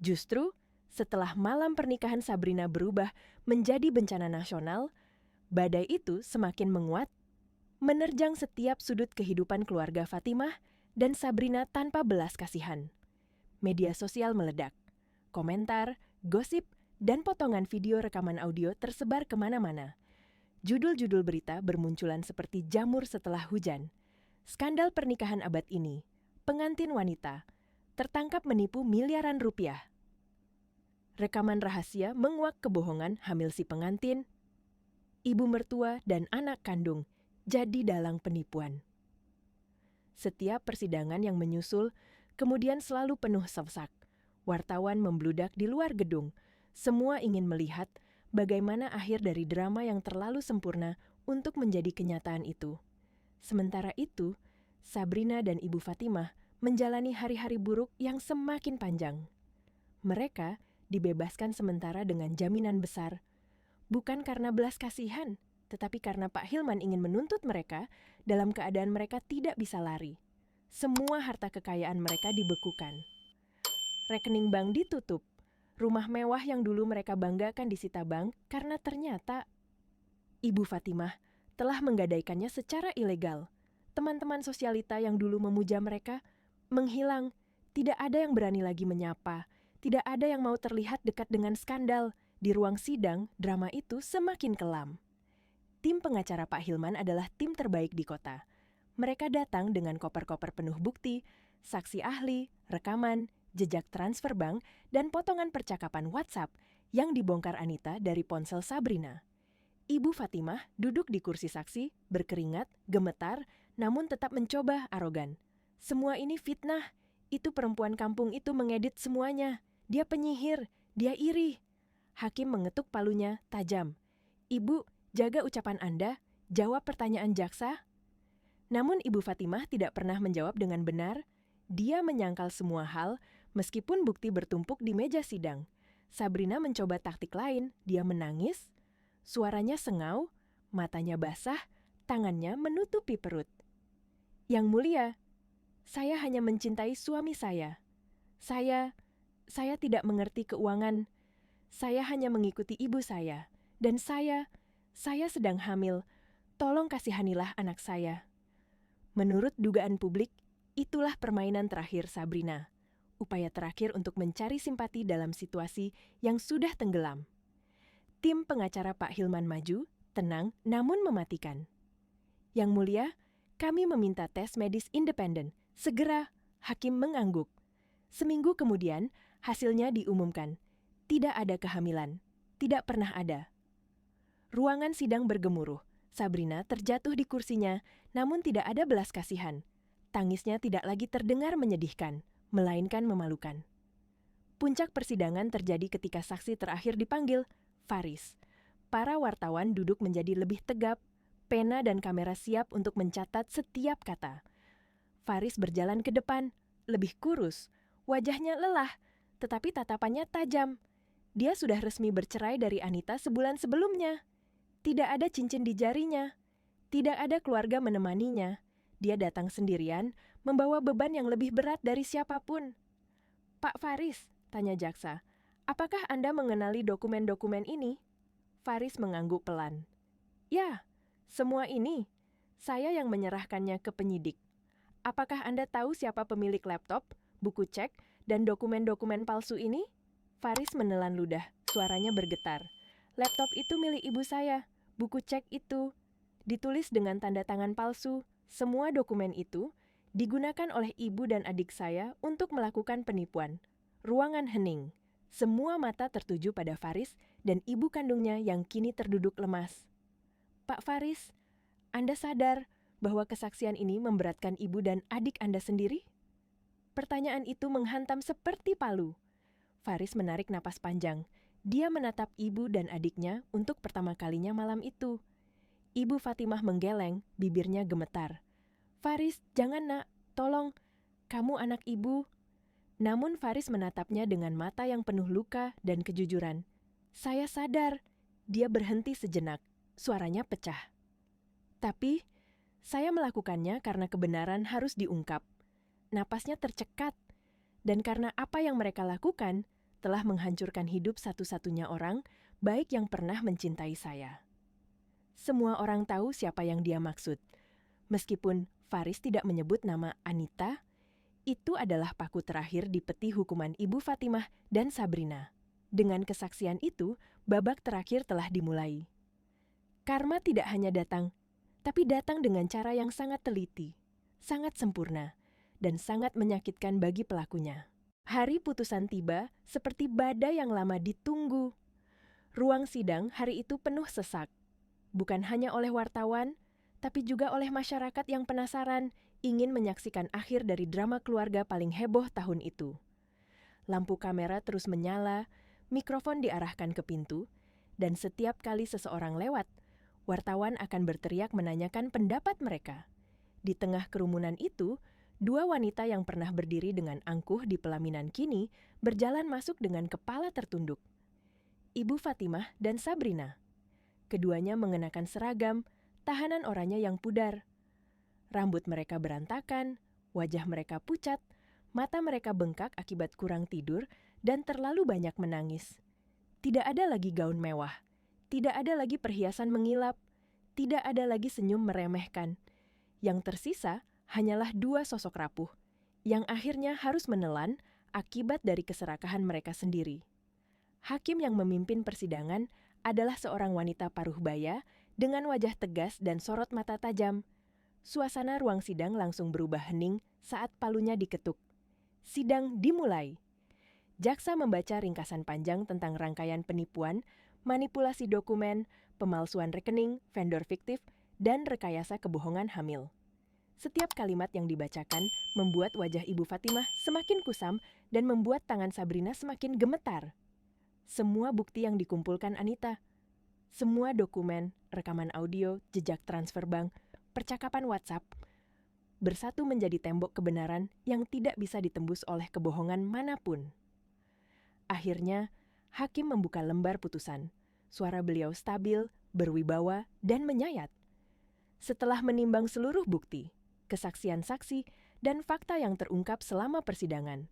Justru, setelah malam pernikahan Sabrina berubah menjadi bencana nasional, badai itu semakin menguat, menerjang setiap sudut kehidupan keluarga Fatimah dan Sabrina tanpa belas kasihan. Media sosial meledak. Komentar, gosip, dan potongan video rekaman audio tersebar kemana-mana. Judul-judul berita bermunculan seperti jamur setelah hujan. Skandal pernikahan abad ini, pengantin wanita, tertangkap menipu miliaran rupiah. Rekaman rahasia menguak kebohongan hamil si pengantin, ibu mertua dan anak kandung jadi dalang penipuan. Setiap persidangan yang menyusul kemudian selalu penuh sesak. Wartawan membludak di luar gedung. Semua ingin melihat bagaimana akhir dari drama yang terlalu sempurna untuk menjadi kenyataan itu. Sementara itu, Sabrina dan Ibu Fatimah menjalani hari-hari buruk yang semakin panjang. Mereka dibebaskan sementara dengan jaminan besar, bukan karena belas kasihan, tetapi karena Pak Hilman ingin menuntut mereka dalam keadaan mereka tidak bisa lari. Semua harta kekayaan mereka dibekukan. Rekening bank ditutup. Rumah mewah yang dulu mereka banggakan disita bank karena ternyata Ibu Fatimah telah menggadaikannya secara ilegal. Teman-teman sosialita yang dulu memuja mereka menghilang, Tidak ada yang berani lagi menyapa, tidak ada yang mau terlihat dekat dengan skandal. Di ruang sidang, drama itu semakin kelam. Tim pengacara Pak Hilman adalah tim terbaik di kota. Mereka datang dengan koper-koper penuh bukti, saksi ahli, rekaman, jejak transfer bank, dan potongan percakapan WhatsApp yang dibongkar Anita dari ponsel Sabrina. Ibu Fatimah duduk di kursi saksi, berkeringat, gemetar, namun tetap mencoba arogan. Semua ini fitnah. Itu perempuan kampung itu mengedit semuanya. Dia penyihir, dia iri. Hakim mengetuk palunya tajam. Ibu, jaga ucapan Anda, jawab pertanyaan jaksa. Namun Ibu Fatimah tidak pernah menjawab dengan benar. Dia menyangkal semua hal, meskipun bukti bertumpuk di meja sidang. Sabrina mencoba taktik lain, dia menangis. Suaranya sengau, matanya basah, tangannya menutupi perut. Yang mulia, saya hanya mencintai suami saya. Saya tidak mengerti keuangan. Saya hanya mengikuti ibu saya. Dan saya sedang hamil. Tolong kasihanilah anak saya. Menurut dugaan publik, itulah permainan terakhir Sabrina. Upaya terakhir untuk mencari simpati dalam situasi yang sudah tenggelam. Tim pengacara Pak Hilman maju, tenang namun mematikan. Yang mulia, kami meminta tes medis independen. Segera, hakim mengangguk. Seminggu kemudian, hasilnya diumumkan. Tidak ada kehamilan. Tidak pernah ada. Ruangan sidang bergemuruh. Sabrina terjatuh di kursinya, namun tidak ada belas kasihan. Tangisnya tidak lagi terdengar menyedihkan, melainkan memalukan. Puncak persidangan terjadi ketika saksi terakhir dipanggil, Faris. Para wartawan duduk menjadi lebih tegap, pena dan kamera siap untuk mencatat setiap kata. Faris berjalan ke depan, lebih kurus, wajahnya lelah, tetapi tatapannya tajam. Dia sudah resmi bercerai dari Anita sebulan sebelumnya. Tidak ada cincin di jarinya. Tidak ada keluarga menemaninya. Dia datang sendirian, membawa beban yang lebih berat dari siapapun. Pak Faris, tanya jaksa, apakah Anda mengenali dokumen-dokumen ini? Faris mengangguk pelan. Ya, semua ini. Saya yang menyerahkannya ke penyidik. Apakah Anda tahu siapa pemilik laptop, buku cek, dan dokumen-dokumen palsu ini? Faris menelan ludah, suaranya bergetar. Laptop itu milik ibu saya, buku cek itu. Ditulis dengan tanda tangan palsu, semua dokumen itu digunakan oleh ibu dan adik saya untuk melakukan penipuan. Ruangan hening. Semua mata tertuju pada Faris dan ibu kandungnya yang kini terduduk lemas. Pak Faris, Anda sadar bahwa kesaksian ini memberatkan ibu dan adik Anda sendiri? Pertanyaan itu menghantam seperti palu. Faris menarik napas panjang. Dia menatap ibu dan adiknya untuk pertama kalinya malam itu. Ibu Fatimah menggeleng, bibirnya gemetar. Faris, jangan nak, tolong, kamu anak ibu. Namun Faris menatapnya dengan mata yang penuh luka dan kejujuran. Saya sadar. Dia berhenti sejenak, suaranya pecah. Tapi, saya melakukannya karena kebenaran harus diungkap. Napasnya tercekat, dan karena apa yang mereka lakukan telah menghancurkan hidup satu-satunya orang baik yang pernah mencintai saya. Semua orang tahu siapa yang dia maksud. Meskipun Faris tidak menyebut nama Anita, itu adalah paku terakhir di peti hukuman Ibu Fatimah dan Sabrina. Dengan kesaksian itu, babak terakhir telah dimulai. Karma tidak hanya datang, tapi datang dengan cara yang sangat teliti, sangat sempurna, dan sangat menyakitkan bagi pelakunya. Hari putusan tiba seperti badai yang lama ditunggu. Ruang sidang hari itu penuh sesak. Bukan hanya oleh wartawan, tapi juga oleh masyarakat yang penasaran ingin menyaksikan akhir dari drama keluarga paling heboh tahun itu. Lampu kamera terus menyala, mikrofon diarahkan ke pintu, dan setiap kali seseorang lewat, wartawan akan berteriak menanyakan pendapat mereka. Di tengah kerumunan itu, dua wanita yang pernah berdiri dengan angkuh di pelaminan kini berjalan masuk dengan kepala tertunduk. Ibu Fatimah dan Sabrina. Keduanya mengenakan seragam, tahanan oranye yang pudar. Rambut mereka berantakan, wajah mereka pucat, mata mereka bengkak akibat kurang tidur dan terlalu banyak menangis. Tidak ada lagi gaun mewah, tidak ada lagi perhiasan mengilap, tidak ada lagi senyum meremehkan. Yang tersisa hanyalah dua sosok rapuh, yang akhirnya harus menelan akibat dari keserakahan mereka sendiri. Hakim yang memimpin persidangan adalah seorang wanita paruh baya dengan wajah tegas dan sorot mata tajam. Suasana ruang sidang langsung berubah hening saat palunya diketuk. Sidang dimulai. Jaksa membaca ringkasan panjang tentang rangkaian penipuan, manipulasi dokumen, pemalsuan rekening, vendor fiktif, dan rekayasa kebohongan hamil. Setiap kalimat yang dibacakan membuat wajah Ibu Fatimah semakin kusam dan membuat tangan Sabrina semakin gemetar. Semua bukti yang dikumpulkan Anita, semua dokumen, rekaman audio, jejak transfer bank, percakapan WhatsApp, bersatu menjadi tembok kebenaran yang tidak bisa ditembus oleh kebohongan manapun. Akhirnya, hakim membuka lembar putusan. Suara beliau stabil, berwibawa, dan menyayat. Setelah menimbang seluruh bukti, kesaksian saksi, dan fakta yang terungkap selama persidangan,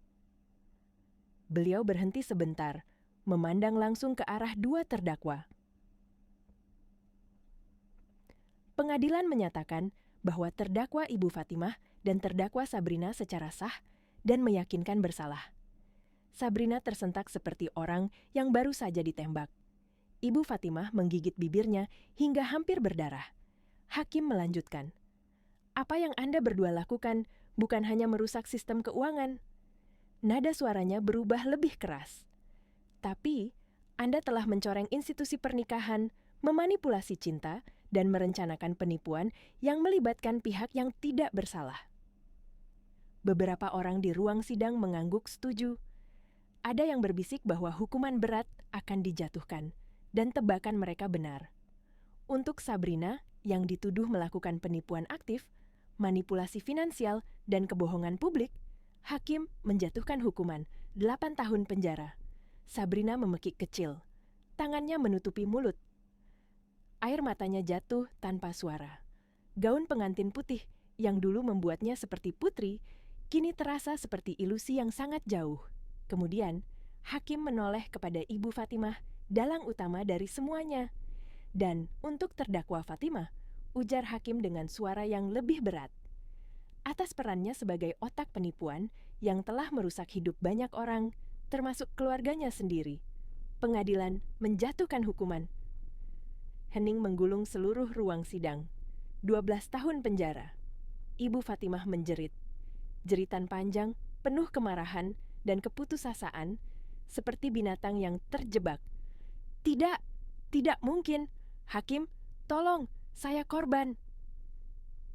beliau berhenti sebentar, memandang langsung ke arah dua terdakwa. Pengadilan menyatakan bahwa terdakwa Ibu Fatimah dan terdakwa Sabrina secara sah dan meyakinkan bersalah. Sabrina tersentak seperti orang yang baru saja ditembak. Ibu Fatimah menggigit bibirnya hingga hampir berdarah. Hakim melanjutkan, "Apa yang Anda berdua lakukan bukan hanya merusak sistem keuangan." Nada suaranya berubah lebih keras. "Tapi, Anda telah mencoreng institusi pernikahan, memanipulasi cinta, dan merencanakan penipuan yang melibatkan pihak yang tidak bersalah." Beberapa orang di ruang sidang mengangguk setuju. Ada yang berbisik bahwa hukuman berat akan dijatuhkan, dan tebakan mereka benar. Untuk Sabrina, yang dituduh melakukan penipuan aktif, manipulasi finansial, dan kebohongan publik, hakim menjatuhkan hukuman 8 tahun penjara. Sabrina memekik kecil. Tangannya menutupi mulut. Air matanya jatuh tanpa suara. Gaun pengantin putih yang dulu membuatnya seperti putri, kini terasa seperti ilusi yang sangat jauh. Kemudian, hakim menoleh kepada Ibu Fatimah, dalang utama dari semuanya. Dan untuk terdakwa Fatimah, ujar hakim dengan suara yang lebih berat. Atas perannya sebagai otak penipuan yang telah merusak hidup banyak orang, termasuk keluarganya sendiri, pengadilan menjatuhkan hukuman. Hening menggulung seluruh ruang sidang. 12 tahun penjara. Ibu Fatimah menjerit. Jeritan panjang, penuh kemarahan dan keputusasaan, seperti binatang yang terjebak. "Tidak, tidak mungkin. Hakim, tolong, saya korban."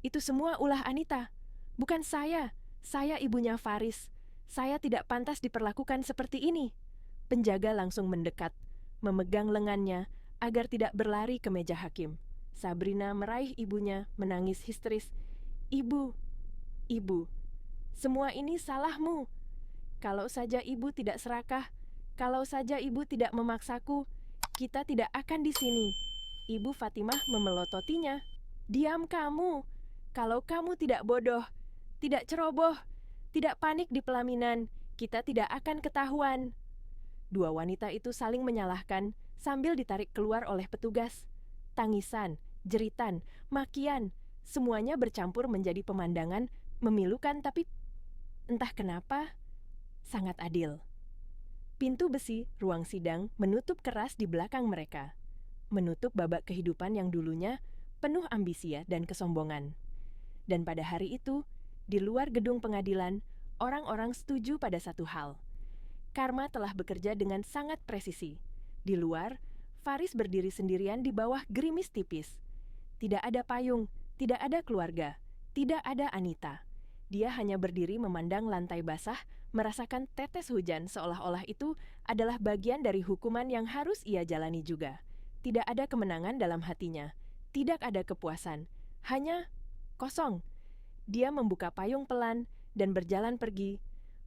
"Itu semua ulah Anita. Bukan saya. Saya ibunya Faris. Saya tidak pantas diperlakukan seperti ini." Penjaga langsung mendekat, memegang lengannya agar tidak berlari ke meja hakim. Sabrina meraih ibunya, menangis histeris. "Ibu, ibu, semua ini salahmu. Kalau saja ibu tidak serakah, kalau saja ibu tidak memaksaku, kita tidak akan di sini." Ibu Fatimah memelototinya. "Diam kamu. Kalau kamu tidak bodoh, tidak ceroboh, tidak panik di pelaminan, kita tidak akan ketahuan." Dua wanita itu saling menyalahkan sambil ditarik keluar oleh petugas. Tangisan, jeritan, makian, semuanya bercampur menjadi pemandangan memilukan tapi entah kenapa sangat adil. Pintu besi ruang sidang menutup keras di belakang mereka, menutup babak kehidupan yang dulunya penuh ambisi dan kesombongan. Dan pada hari itu, di luar gedung pengadilan, orang-orang setuju pada satu hal. Karma telah bekerja dengan sangat presisi. Di luar, Faris berdiri sendirian di bawah gerimis tipis. Tidak ada payung, tidak ada keluarga, tidak ada Anita. Dia hanya berdiri memandang lantai basah, merasakan tetes hujan seolah-olah itu adalah bagian dari hukuman yang harus ia jalani juga. Tidak ada kemenangan dalam hatinya, tidak ada kepuasan, hanya kosong. Dia membuka payung pelan dan berjalan pergi,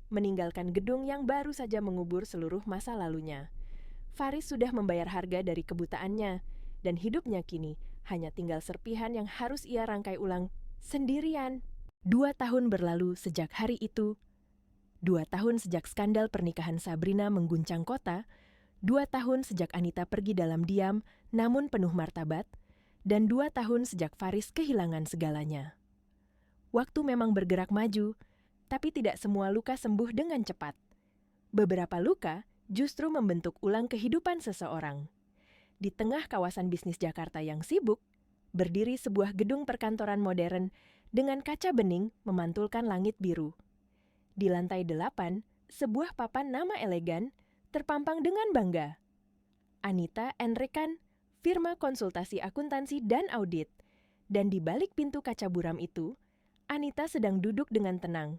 meninggalkan gedung yang baru saja mengubur seluruh masa lalunya. Faris sudah membayar harga dari kebutaannya, dan hidupnya kini hanya tinggal serpihan yang harus ia rangkai ulang sendirian. 2 tahun berlalu sejak hari itu. 2 tahun sejak skandal pernikahan Sabrina mengguncang kota. 2 tahun sejak Anita pergi dalam diam namun penuh martabat. Dan 2 tahun sejak Faris kehilangan segalanya. Waktu memang bergerak maju, Tapi tidak semua luka sembuh dengan cepat. Beberapa luka justru membentuk ulang kehidupan seseorang. Di tengah kawasan bisnis Jakarta yang sibuk, berdiri sebuah gedung perkantoran modern dengan kaca bening memantulkan langit biru. Di lantai 8, sebuah papan nama elegan terpampang dengan bangga. Anita and Rekan, firma konsultasi akuntansi dan audit. Dan di balik pintu kaca buram itu, Anita sedang duduk dengan tenang.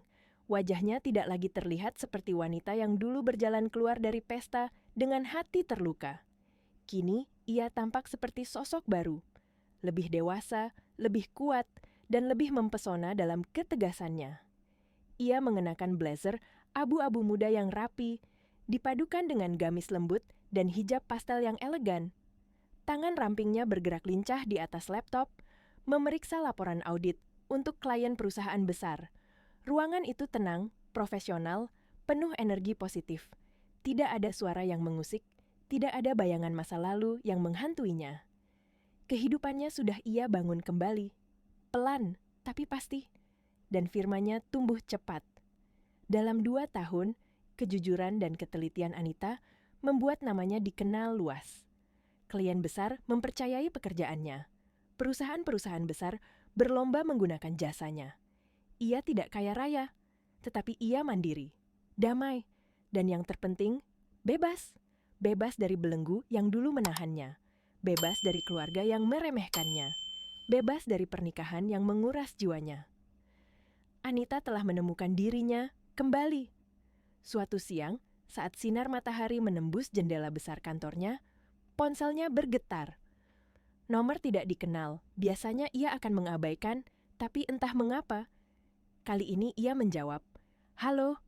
Wajahnya tidak lagi terlihat seperti wanita yang dulu berjalan keluar dari pesta dengan hati terluka. Kini, ia tampak seperti sosok baru. Lebih dewasa, lebih kuat, dan lebih mempesona dalam ketegasannya. Ia mengenakan blazer abu-abu muda yang rapi, dipadukan dengan gamis lembut dan hijab pastel yang elegan. Tangan rampingnya bergerak lincah di atas laptop, memeriksa laporan audit untuk klien perusahaan besar. Ruangan itu tenang, profesional, penuh energi positif. Tidak ada suara yang mengusik, tidak ada bayangan masa lalu yang menghantuinya. Kehidupannya sudah ia bangun kembali. Pelan, tapi pasti. Dan firmanya tumbuh cepat. Dalam 2 tahun, kejujuran dan ketelitian Anita membuat namanya dikenal luas. Klien besar mempercayai pekerjaannya. Perusahaan-perusahaan besar berlomba menggunakan jasanya. Ia tidak kaya raya, tetapi ia mandiri, damai, dan yang terpenting, bebas. Bebas dari belenggu yang dulu menahannya. Bebas dari keluarga yang meremehkannya. Bebas dari pernikahan yang menguras jiwanya. Anita telah menemukan dirinya kembali. Suatu siang, saat sinar matahari menembus jendela besar kantornya, ponselnya bergetar. Nomor tidak dikenal, biasanya ia akan mengabaikan, tapi entah mengapa. Kali ini ia menjawab, "Halo,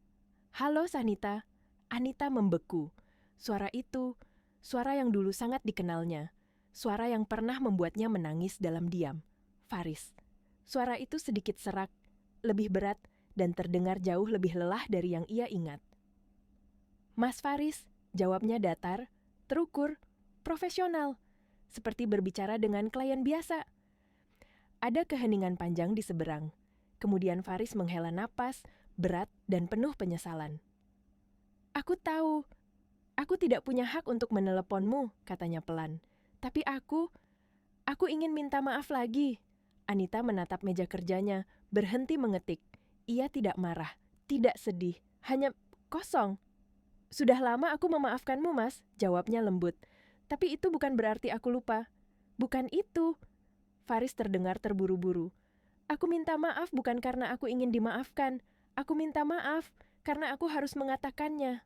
halo Sanita." Anita membeku. Suara itu, suara yang dulu sangat dikenalnya. Suara yang pernah membuatnya menangis dalam diam. Faris. Suara itu sedikit serak, lebih berat, dan terdengar jauh lebih lelah dari yang ia ingat. "Mas Faris," jawabnya datar, terukur, profesional, seperti berbicara dengan klien biasa. Ada keheningan panjang di seberang. Kemudian Faris menghela napas, berat dan penuh penyesalan. "Aku tahu, aku tidak punya hak untuk meneleponmu," katanya pelan. "Tapi aku ingin minta maaf lagi." Anita menatap meja kerjanya, berhenti mengetik. Ia tidak marah, tidak sedih, hanya kosong. "Sudah lama aku memaafkanmu, Mas," jawabnya lembut. "Tapi itu bukan berarti aku lupa." "Bukan itu." Faris terdengar terburu-buru. "Aku minta maaf bukan karena aku ingin dimaafkan. Aku minta maaf karena aku harus mengatakannya."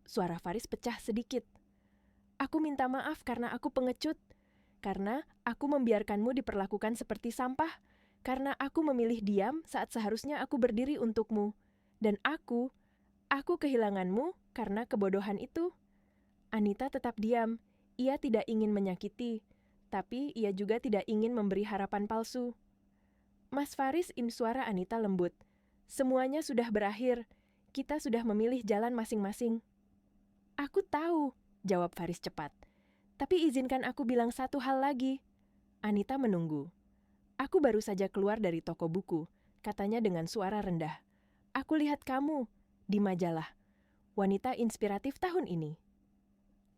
Suara Faris pecah sedikit. "Aku minta maaf karena aku pengecut. Karena aku membiarkanmu diperlakukan seperti sampah. Karena aku memilih diam saat seharusnya aku berdiri untukmu. Dan aku kehilanganmu karena kebodohan itu." Anita tetap diam. Ia tidak ingin menyakiti, tapi ia juga tidak ingin memberi harapan palsu. "Mas Faris," suara Anita lembut. "Semuanya sudah berakhir. Kita sudah memilih jalan masing-masing." "Aku tahu," jawab Faris cepat. "Tapi izinkan aku bilang satu hal lagi." Anita menunggu. "Aku baru saja keluar dari toko buku," katanya dengan suara rendah. "Aku lihat kamu di majalah. Wanita inspiratif tahun ini."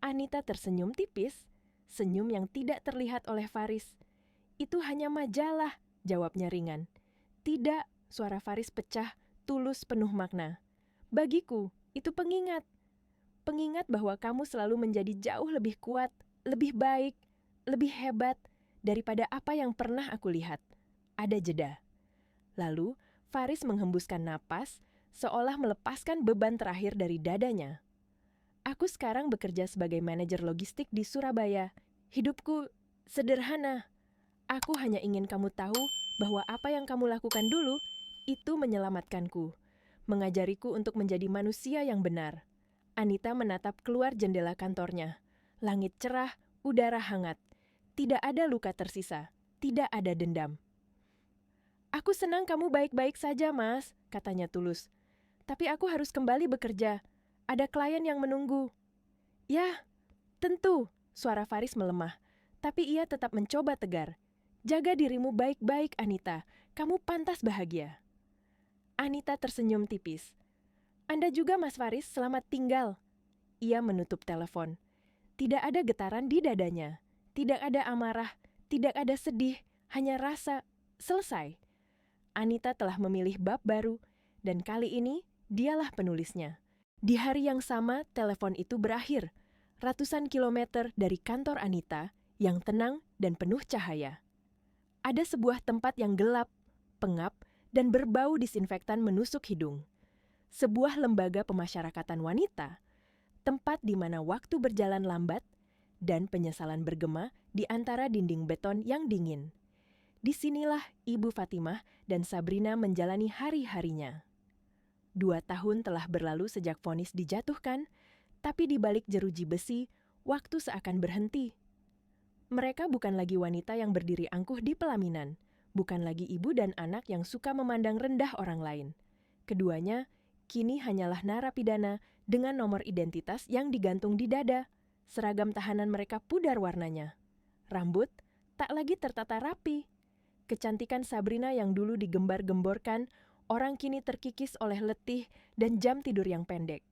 Anita tersenyum tipis, senyum yang tidak terlihat oleh Faris. "Itu hanya majalah," jawabnya ringan. "Tidak," suara Faris pecah, tulus penuh makna. "Bagiku, itu pengingat. Pengingat bahwa kamu selalu menjadi jauh lebih kuat, lebih baik, lebih hebat daripada apa yang pernah aku lihat." Ada jeda. Lalu, Faris menghembuskan napas, seolah melepaskan beban terakhir dari dadanya. "Aku sekarang bekerja sebagai manajer logistik di Surabaya. Hidupku sederhana. Aku hanya ingin kamu tahu bahwa apa yang kamu lakukan dulu, itu menyelamatkanku, mengajariku untuk menjadi manusia yang benar." Anita menatap keluar jendela kantornya. Langit cerah, udara hangat. Tidak ada luka tersisa, tidak ada dendam. "Aku senang kamu baik-baik saja, Mas," katanya tulus. "Tapi aku harus kembali bekerja. Ada klien yang menunggu." "Ya, tentu," suara Faris melemah. Tapi ia tetap mencoba tegar. "Jaga dirimu baik-baik, Anita. Kamu pantas bahagia." Anita tersenyum tipis. Anda juga, Mas Faris, selamat tinggal. Ia menutup telepon. Tidak ada getaran di dadanya. Tidak ada amarah, tidak ada sedih, hanya rasa. Selesai. Anita telah memilih bab baru, dan kali ini dialah penulisnya. Di hari yang sama, telepon itu berakhir. Ratusan kilometer dari kantor Anita yang tenang dan penuh cahaya. Ada sebuah tempat yang gelap, pengap, dan berbau disinfektan menusuk hidung. Sebuah lembaga pemasyarakatan wanita, tempat di mana waktu berjalan lambat dan penyesalan bergema di antara dinding beton yang dingin. Disinilah Ibu Fatimah dan Sabrina menjalani hari-harinya. 2 tahun telah berlalu sejak vonis dijatuhkan, tapi di balik jeruji besi, waktu seakan berhenti. Mereka bukan lagi wanita yang berdiri angkuh di pelaminan, bukan lagi ibu dan anak yang suka memandang rendah orang lain. Keduanya kini hanyalah narapidana dengan nomor identitas yang digantung di dada. Seragam tahanan mereka pudar warnanya. Rambut tak lagi tertata rapi. Kecantikan Sabrina yang dulu digembar-gemborkan, orang kini terkikis oleh letih dan jam tidur yang pendek.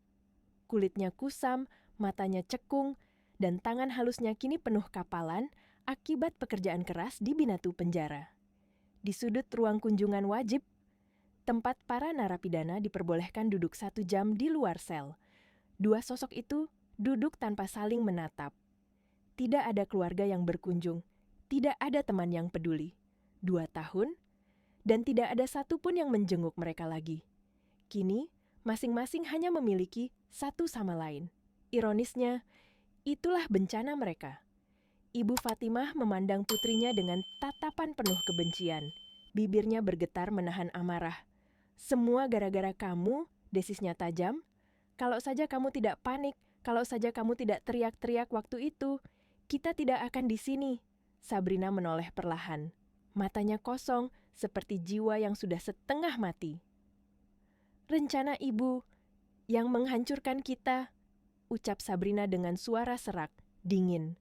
Kulitnya kusam, matanya cekung, dan tangan halusnya kini penuh kapalan akibat pekerjaan keras di Binatu penjara. Di sudut ruang kunjungan wajib, tempat para narapidana diperbolehkan duduk 1 jam di luar sel. 2 sosok itu duduk tanpa saling menatap. Tidak ada keluarga yang berkunjung, tidak ada teman yang peduli. 2 tahun, dan tidak ada satupun yang menjenguk mereka lagi. Kini, masing-masing hanya memiliki satu sama lain. Ironisnya, itulah bencana mereka. Ibu Fatimah memandang putrinya dengan tatapan penuh kebencian. Bibirnya bergetar menahan amarah. Semua gara-gara kamu, desisnya tajam. Kalau saja kamu tidak panik, kalau saja kamu tidak teriak-teriak waktu itu, kita tidak akan di sini. Sabrina menoleh perlahan. Matanya kosong, seperti jiwa yang sudah setengah mati. Rencana ibu yang menghancurkan kita, ucap Sabrina dengan suara serak, dingin.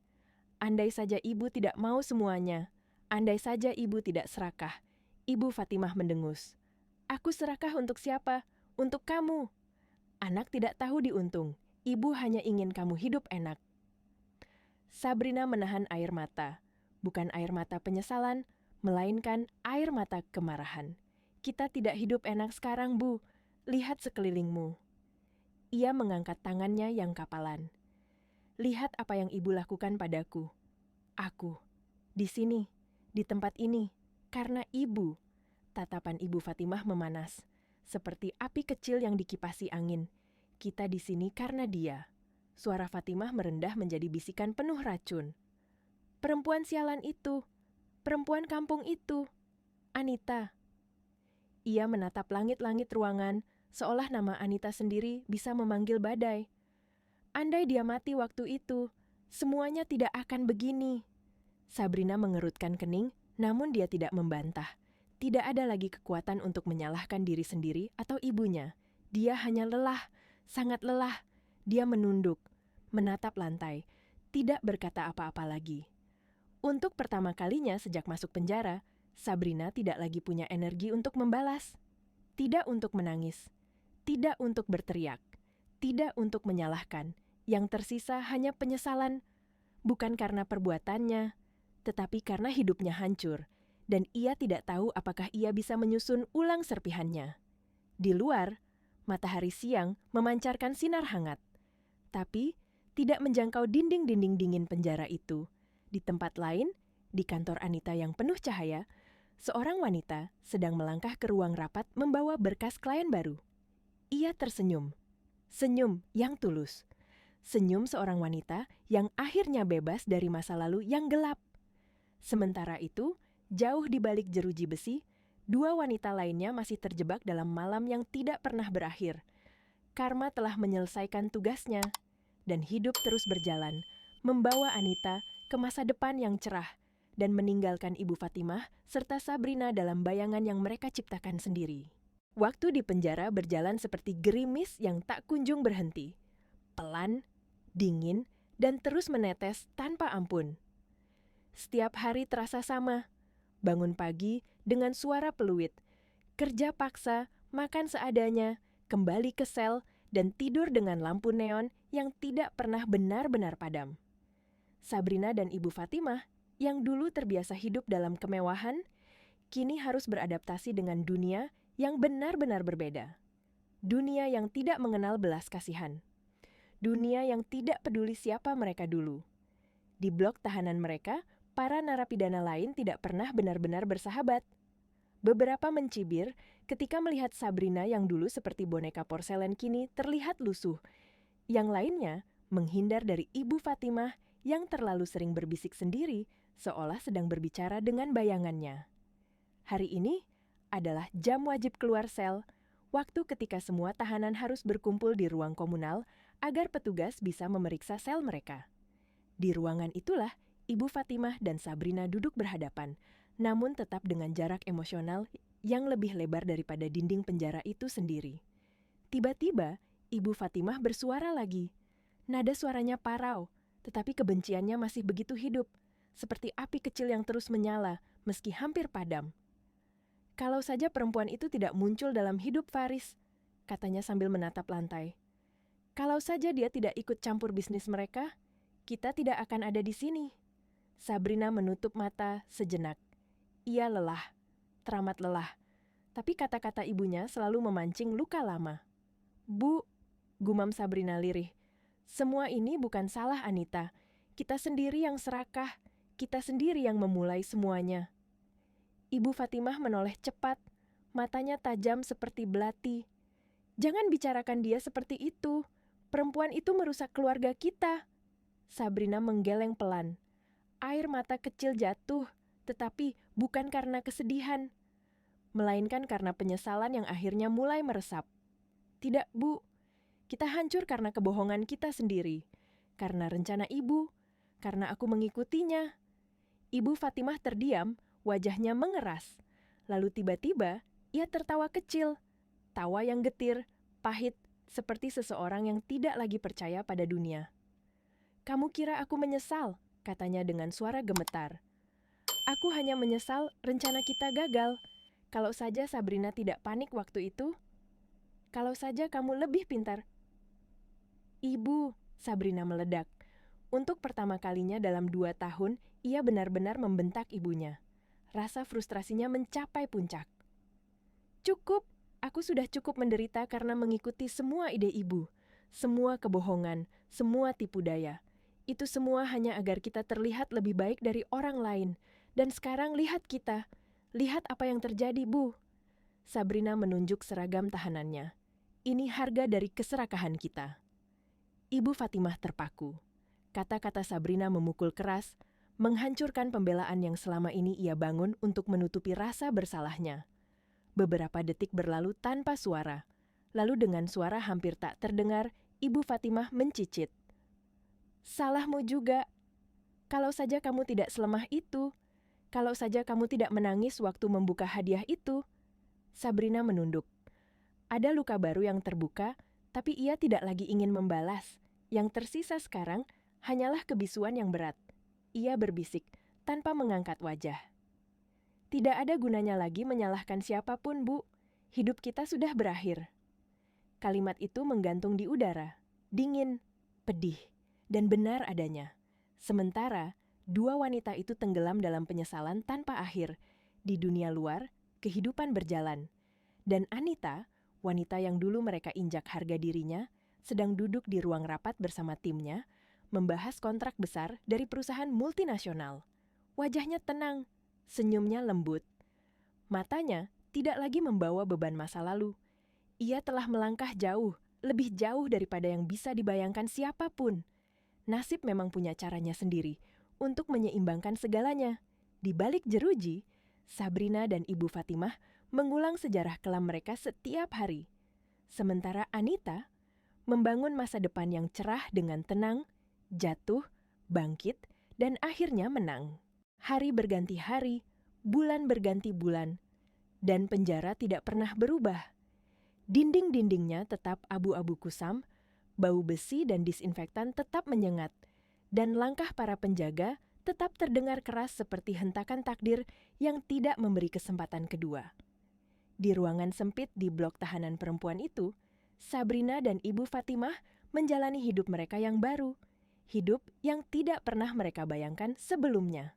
Andai saja ibu tidak mau semuanya, andai saja ibu tidak serakah. Ibu Fatimah mendengus. Aku serakah untuk siapa? Untuk kamu. Anak tidak tahu diuntung. Ibu hanya ingin kamu hidup enak. Sabrina menahan air mata. Bukan air mata penyesalan, melainkan air mata kemarahan. Kita tidak hidup enak sekarang, Bu. Lihat sekelilingmu. Ia mengangkat tangannya yang kapalan. Lihat apa yang ibu lakukan padaku. Aku. Di sini. Di tempat ini. Karena ibu. Tatapan Ibu Fatimah memanas, seperti api kecil yang dikipasi angin. Kita di sini karena dia. Suara Fatimah merendah menjadi bisikan penuh racun. Perempuan sialan itu, perempuan kampung itu, Anita. Ia menatap langit-langit ruangan, seolah nama Anita sendiri bisa memanggil badai. Andai dia mati waktu itu, semuanya tidak akan begini. Sabrina mengerutkan kening, namun dia tidak membantah. Tidak ada lagi kekuatan untuk menyalahkan diri sendiri atau ibunya. Dia hanya lelah, sangat lelah. Dia menunduk, menatap lantai, tidak berkata apa-apa lagi. Untuk pertama kalinya sejak masuk penjara, Sabrina tidak lagi punya energi untuk membalas. Tidak untuk menangis, tidak untuk berteriak, tidak untuk menyalahkan. Yang tersisa hanya penyesalan, bukan karena perbuatannya, tetapi karena hidupnya hancur. Dan ia tidak tahu apakah ia bisa menyusun ulang serpihannya. Di luar, matahari siang memancarkan sinar hangat. Tapi, tidak menjangkau dinding-dinding dingin penjara itu. Di tempat lain, di kantor Anita yang penuh cahaya, seorang wanita sedang melangkah ke ruang rapat membawa berkas klien baru. Ia tersenyum. Senyum yang tulus. Senyum seorang wanita yang akhirnya bebas dari masa lalu yang gelap. Sementara itu, jauh di balik jeruji besi, 2 wanita lainnya masih terjebak dalam malam yang tidak pernah berakhir. Karma telah menyelesaikan tugasnya, dan hidup terus berjalan, membawa Anita ke masa depan yang cerah, dan meninggalkan Ibu Fatimah serta Sabrina dalam bayangan yang mereka ciptakan sendiri. Waktu di penjara berjalan seperti gerimis yang tak kunjung berhenti. Pelan, dingin, dan terus menetes tanpa ampun. Setiap hari terasa sama. Bangun pagi dengan suara peluit. Kerja paksa makan seadanya, kembali ke sel, dan tidur dengan lampu neon yang tidak pernah benar-benar padam. Sabrina dan Ibu Fatimah, yang dulu terbiasa hidup dalam kemewahan, kini harus beradaptasi dengan dunia yang benar-benar berbeda. Dunia yang tidak mengenal belas kasihan. Dunia yang tidak peduli siapa mereka dulu. Di blok tahanan mereka, para narapidana lain tidak pernah benar-benar bersahabat. Beberapa mencibir ketika melihat Sabrina yang dulu seperti boneka porselen kini terlihat lusuh. Yang lainnya menghindar dari Ibu Fatimah yang terlalu sering berbisik sendiri seolah sedang berbicara dengan bayangannya. Hari ini adalah jam wajib keluar sel, waktu ketika semua tahanan harus berkumpul di ruang komunal agar petugas bisa memeriksa sel mereka. Di ruangan itulah Ibu Fatimah dan Sabrina duduk berhadapan, namun tetap dengan jarak emosional yang lebih lebar daripada dinding penjara itu sendiri. Tiba-tiba, Ibu Fatimah bersuara lagi. Nada suaranya parau, tetapi kebenciannya masih begitu hidup, seperti api kecil yang terus menyala meski hampir padam. Kalau saja perempuan itu tidak muncul dalam hidup Faris, katanya sambil menatap lantai. Kalau saja dia tidak ikut campur bisnis mereka, kita tidak akan ada di sini. Sabrina menutup mata sejenak. Ia lelah, teramat lelah. Tapi kata-kata ibunya selalu memancing luka lama. Bu, gumam Sabrina lirih. Semua ini bukan salah Anita. Kita sendiri yang serakah. Kita sendiri yang memulai semuanya. Ibu Fatimah menoleh cepat. Matanya tajam seperti belati. Jangan bicarakan dia seperti itu. Perempuan itu merusak keluarga kita. Sabrina menggeleng pelan. Air mata kecil jatuh, tetapi bukan karena kesedihan, melainkan karena penyesalan yang akhirnya mulai meresap. Tidak, Bu. Kita hancur karena kebohongan kita sendiri. Karena rencana Ibu. Karena aku mengikutinya. Ibu Fatimah terdiam, wajahnya mengeras. Lalu tiba-tiba, ia tertawa kecil. Tawa yang getir, pahit, seperti seseorang yang tidak lagi percaya pada dunia. Kamu kira aku menyesal, katanya dengan suara gemetar. Aku hanya menyesal rencana kita gagal. Kalau saja Sabrina tidak panik waktu itu. Kalau saja kamu lebih pintar. Ibu, Sabrina meledak. Untuk pertama kalinya dalam 2 tahun, ia benar-benar membentak ibunya. Rasa frustrasinya mencapai puncak. Cukup, aku sudah cukup menderita karena mengikuti semua ide ibu. Semua kebohongan, semua tipu daya. Itu semua hanya agar kita terlihat lebih baik dari orang lain. Dan sekarang lihat kita. Lihat apa yang terjadi, Bu. Sabrina menunjuk seragam tahanannya. Ini harga dari keserakahan kita. Ibu Fatimah terpaku. Kata-kata Sabrina memukul keras, menghancurkan pembelaan yang selama ini ia bangun untuk menutupi rasa bersalahnya. Beberapa detik berlalu tanpa suara. Lalu dengan suara hampir tak terdengar, Ibu Fatimah mencicit. Salahmu juga. Kalau saja kamu tidak selemah itu. Kalau saja kamu tidak menangis waktu membuka hadiah itu. Sabrina menunduk. Ada luka baru yang terbuka, tapi ia tidak lagi ingin membalas. Yang tersisa sekarang hanyalah kebisuan yang berat. Ia berbisik, tanpa mengangkat wajah. Tidak ada gunanya lagi menyalahkan siapapun, Bu. Hidup kita sudah berakhir. Kalimat itu menggantung di udara, dingin, pedih, dan benar adanya. Sementara, 2 wanita itu tenggelam dalam penyesalan tanpa akhir. Di dunia luar, kehidupan berjalan. Dan Anita, wanita yang dulu mereka injak harga dirinya, sedang duduk di ruang rapat bersama timnya, membahas kontrak besar dari perusahaan multinasional. Wajahnya tenang, senyumnya lembut. Matanya tidak lagi membawa beban masa lalu. Ia telah melangkah jauh, lebih jauh daripada yang bisa dibayangkan siapapun. Nasib memang punya caranya sendiri untuk menyeimbangkan segalanya. Di balik jeruji, Sabrina dan Ibu Fatimah mengulang sejarah kelam mereka setiap hari. Sementara Anita membangun masa depan yang cerah dengan tenang, jatuh, bangkit, dan akhirnya menang. Hari berganti hari, bulan berganti bulan, dan penjara tidak pernah berubah. Dinding-dindingnya tetap abu-abu kusam, bau besi dan disinfektan tetap menyengat, dan langkah para penjaga tetap terdengar keras seperti hentakan takdir yang tidak memberi kesempatan kedua. Di ruangan sempit di blok tahanan perempuan itu, Sabrina dan Ibu Fatimah menjalani hidup mereka yang baru, hidup yang tidak pernah mereka bayangkan sebelumnya.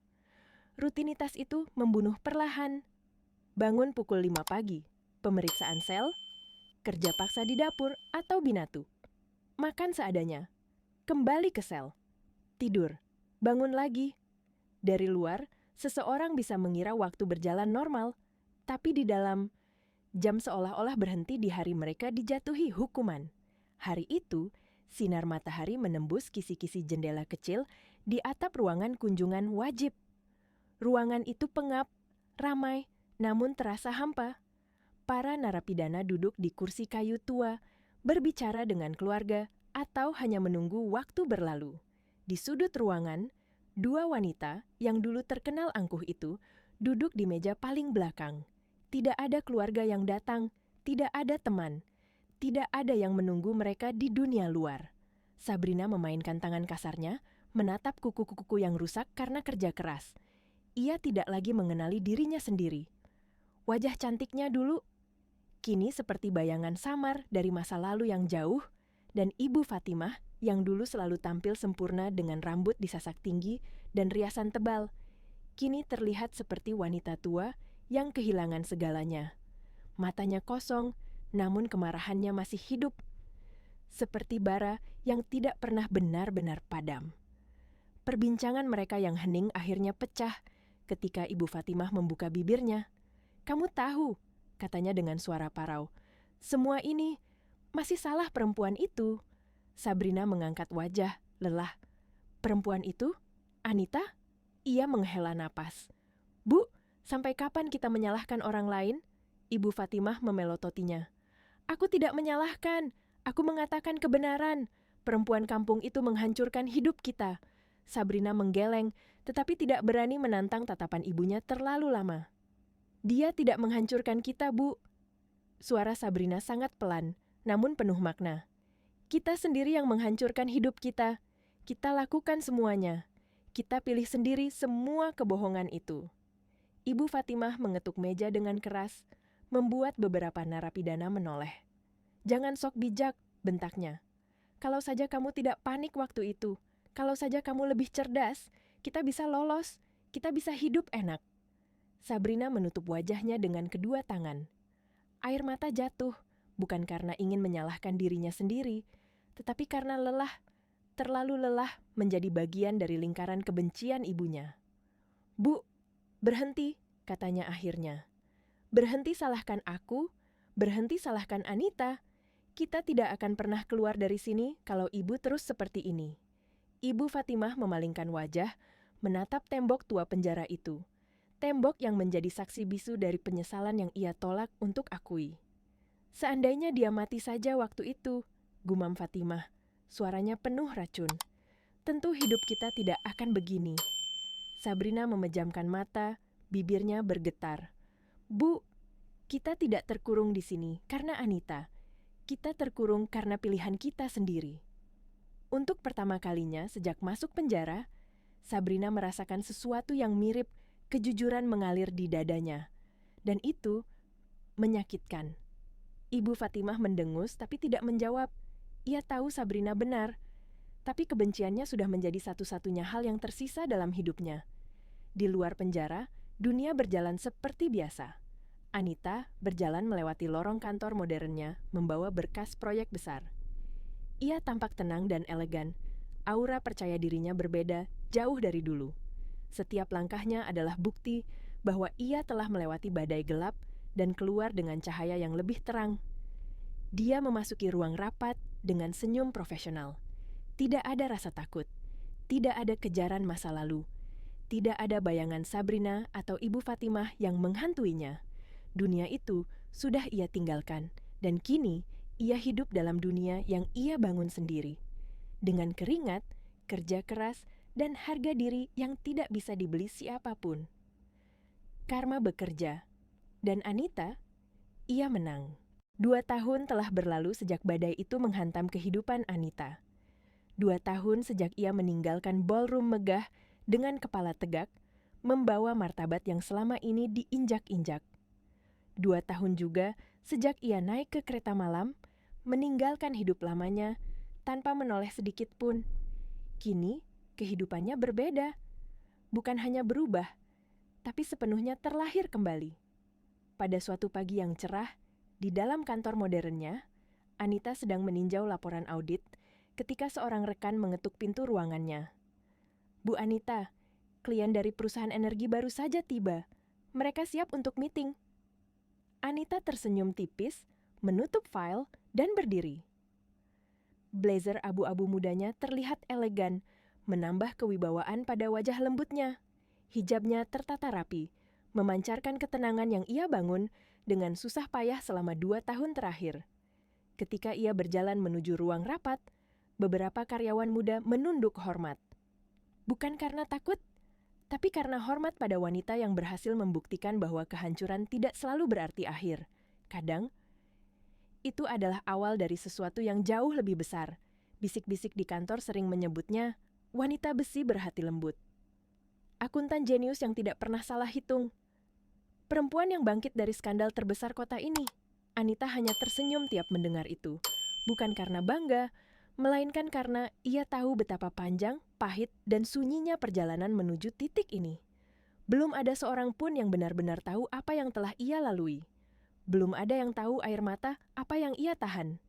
Rutinitas itu membunuh perlahan. Bangun pukul 5 pagi, pemeriksaan sel, kerja paksa di dapur atau binatu. Makan seadanya, kembali ke sel, tidur, bangun lagi. Dari luar, seseorang bisa mengira waktu berjalan normal, tapi di dalam, jam seolah-olah berhenti di hari mereka dijatuhi hukuman. Hari itu, sinar matahari menembus kisi-kisi jendela kecil di atap ruangan kunjungan wajib. Ruangan itu pengap, ramai, namun terasa hampa. Para narapidana duduk di kursi kayu tua, berbicara dengan keluarga, atau hanya menunggu waktu berlalu. Di sudut ruangan, dua wanita yang dulu terkenal angkuh itu duduk di meja paling belakang. Tidak ada keluarga yang datang, tidak ada teman, tidak ada yang menunggu mereka di dunia luar. Sabrina memainkan tangan kasarnya, menatap kuku-kuku yang rusak karena kerja keras. Ia tidak lagi mengenali dirinya sendiri. Wajah cantiknya dulu, kini seperti bayangan samar dari masa lalu yang jauh, dan Ibu Fatimah yang dulu selalu tampil sempurna dengan rambut disasak tinggi dan riasan tebal, kini terlihat seperti wanita tua yang kehilangan segalanya. Matanya kosong, namun kemarahannya masih hidup. Seperti bara yang tidak pernah benar-benar padam. Perbincangan mereka yang hening akhirnya pecah ketika Ibu Fatimah membuka bibirnya. "Kamu tahu," katanya dengan suara parau, "semua ini masih salah perempuan itu." Sabrina mengangkat wajah, lelah. "Perempuan itu? Anita?" Ia menghela napas. "Bu, sampai kapan kita menyalahkan orang lain?" Ibu Fatimah memelototinya. "Aku tidak menyalahkan, aku mengatakan kebenaran. Perempuan kampung itu menghancurkan hidup kita." Sabrina menggeleng, tetapi tidak berani menantang tatapan ibunya terlalu lama. "Dia tidak menghancurkan kita, Bu." Suara Sabrina sangat pelan, namun penuh makna. "Kita sendiri yang menghancurkan hidup kita. Kita lakukan semuanya. Kita pilih sendiri semua kebohongan itu." Ibu Fatimah mengetuk meja dengan keras, membuat beberapa narapidana menoleh. "Jangan sok bijak," bentaknya. "Kalau saja kamu tidak panik waktu itu, kalau saja kamu lebih cerdas, kita bisa lolos, kita bisa hidup enak." Sabrina menutup wajahnya dengan kedua tangan. Air mata jatuh, bukan karena ingin menyalahkan dirinya sendiri, tetapi karena lelah, terlalu lelah menjadi bagian dari lingkaran kebencian ibunya. "Bu, berhenti," katanya akhirnya. "Berhenti salahkan aku, berhenti salahkan Anita. Kita tidak akan pernah keluar dari sini kalau ibu terus seperti ini." Ibu Fatimah memalingkan wajah, menatap tembok tua penjara itu. Tembok yang menjadi saksi bisu dari penyesalan yang ia tolak untuk akui. "Seandainya dia mati saja waktu itu," gumam Fatimah. Suaranya penuh racun. "Tentu hidup kita tidak akan begini." Sabrina memejamkan mata, bibirnya bergetar. "Bu, kita tidak terkurung di sini karena Anita. Kita terkurung karena pilihan kita sendiri." Untuk pertama kalinya sejak masuk penjara, Sabrina merasakan sesuatu yang mirip kejujuran mengalir di dadanya. Dan itu menyakitkan. Ibu Fatimah mendengus tapi tidak menjawab. Ia tahu Sabrina benar, tapi kebenciannya sudah menjadi satu-satunya hal yang tersisa dalam hidupnya. Di luar penjara, dunia berjalan seperti biasa. Anita berjalan melewati lorong kantor modernnya, membawa berkas proyek besar. Ia tampak tenang dan elegan. Aura percaya dirinya berbeda, jauh dari dulu. Setiap langkahnya adalah bukti bahwa ia telah melewati badai gelap dan keluar dengan cahaya yang lebih terang. Dia memasuki ruang rapat dengan senyum profesional. Tidak ada rasa takut, tidak ada kejaran masa lalu, tidak ada bayangan Sabrina atau Ibu Fatimah yang menghantuinya. Dunia itu sudah ia tinggalkan, dan kini ia hidup dalam dunia yang ia bangun sendiri. Dengan keringat, kerja keras, dan harga diri yang tidak bisa dibeli siapapun. Karma bekerja, dan Anita, ia menang. 2 tahun telah berlalu sejak badai itu menghantam kehidupan Anita. 2 tahun sejak ia meninggalkan ballroom megah dengan kepala tegak, membawa martabat yang selama ini diinjak-injak. 2 tahun juga sejak ia naik ke kereta malam, meninggalkan hidup lamanya tanpa menoleh sedikit pun. Kini, kehidupannya berbeda. Bukan hanya berubah, tapi sepenuhnya terlahir kembali. Pada suatu pagi yang cerah, di dalam kantor modernnya, Anita sedang meninjau laporan audit ketika seorang rekan mengetuk pintu ruangannya. "Bu Anita, klien dari perusahaan energi baru saja tiba. Mereka siap untuk meeting." Anita tersenyum tipis, menutup file, dan berdiri. Blazer abu-abu mudanya terlihat elegan, menambah kewibawaan pada wajah lembutnya. Hijabnya tertata rapi, memancarkan ketenangan yang ia bangun dengan susah payah selama 2 tahun terakhir. Ketika ia berjalan menuju ruang rapat, beberapa karyawan muda menunduk hormat. Bukan karena takut, tapi karena hormat pada wanita yang berhasil membuktikan bahwa kehancuran tidak selalu berarti akhir. Kadang, itu adalah awal dari sesuatu yang jauh lebih besar. Bisik-bisik di kantor sering menyebutnya wanita besi berhati lembut. Akuntan jenius yang tidak pernah salah hitung. Perempuan yang bangkit dari skandal terbesar kota ini. Anita hanya tersenyum tiap mendengar itu. Bukan karena bangga, melainkan karena ia tahu betapa panjang, pahit, dan sunyinya perjalanan menuju titik ini. Belum ada seorang pun yang benar-benar tahu apa yang telah ia lalui. Belum ada yang tahu air mata apa yang ia tahan.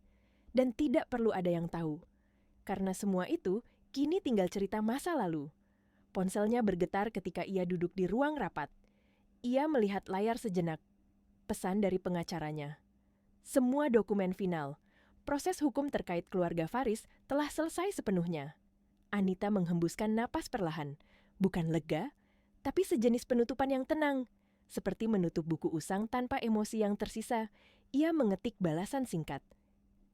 Dan tidak perlu ada yang tahu. Karena semua itu kini tinggal cerita masa lalu. Ponselnya bergetar ketika ia duduk di ruang rapat. Ia melihat layar sejenak. Pesan dari pengacaranya. Semua dokumen final. Proses hukum terkait keluarga Faris telah selesai sepenuhnya. Anita menghembuskan napas perlahan. Bukan lega, tapi sejenis penutupan yang tenang. Seperti menutup buku usang tanpa emosi yang tersisa, ia mengetik balasan singkat.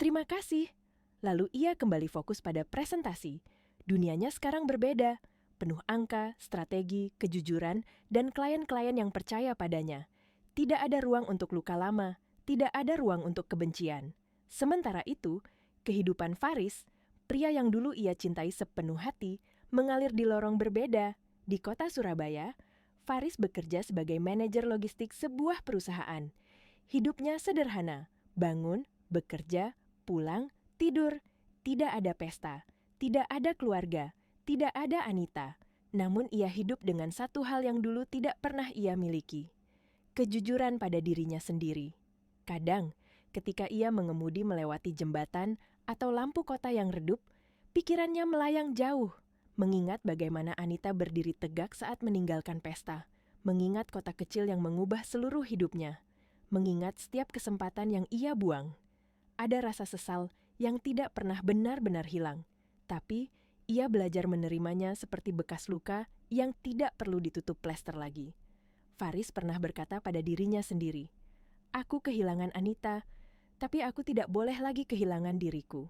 "Terima kasih." Lalu ia kembali fokus pada presentasi. Dunianya sekarang berbeda. Penuh angka, strategi, kejujuran, dan klien-klien yang percaya padanya. Tidak ada ruang untuk luka lama. Tidak ada ruang untuk kebencian. Sementara itu, kehidupan Faris, pria yang dulu ia cintai sepenuh hati, mengalir di lorong berbeda. Di kota Surabaya, Faris bekerja sebagai manajer logistik sebuah perusahaan. Hidupnya sederhana, bangun, bekerja, pulang, tidur. Tidak ada pesta, tidak ada keluarga, tidak ada Anita. Namun ia hidup dengan satu hal yang dulu tidak pernah ia miliki. Kejujuran pada dirinya sendiri. Kadang, ketika ia mengemudi melewati jembatan atau lampu kota yang redup, pikirannya melayang jauh, mengingat bagaimana Anita berdiri tegak saat meninggalkan pesta, mengingat kota kecil yang mengubah seluruh hidupnya, mengingat setiap kesempatan yang ia buang. Ada rasa sesal yang tidak pernah benar-benar hilang, tapi ia belajar menerimanya seperti bekas luka yang tidak perlu ditutup plester lagi. Faris pernah berkata pada dirinya sendiri, "Aku kehilangan Anita, tapi aku tidak boleh lagi kehilangan diriku."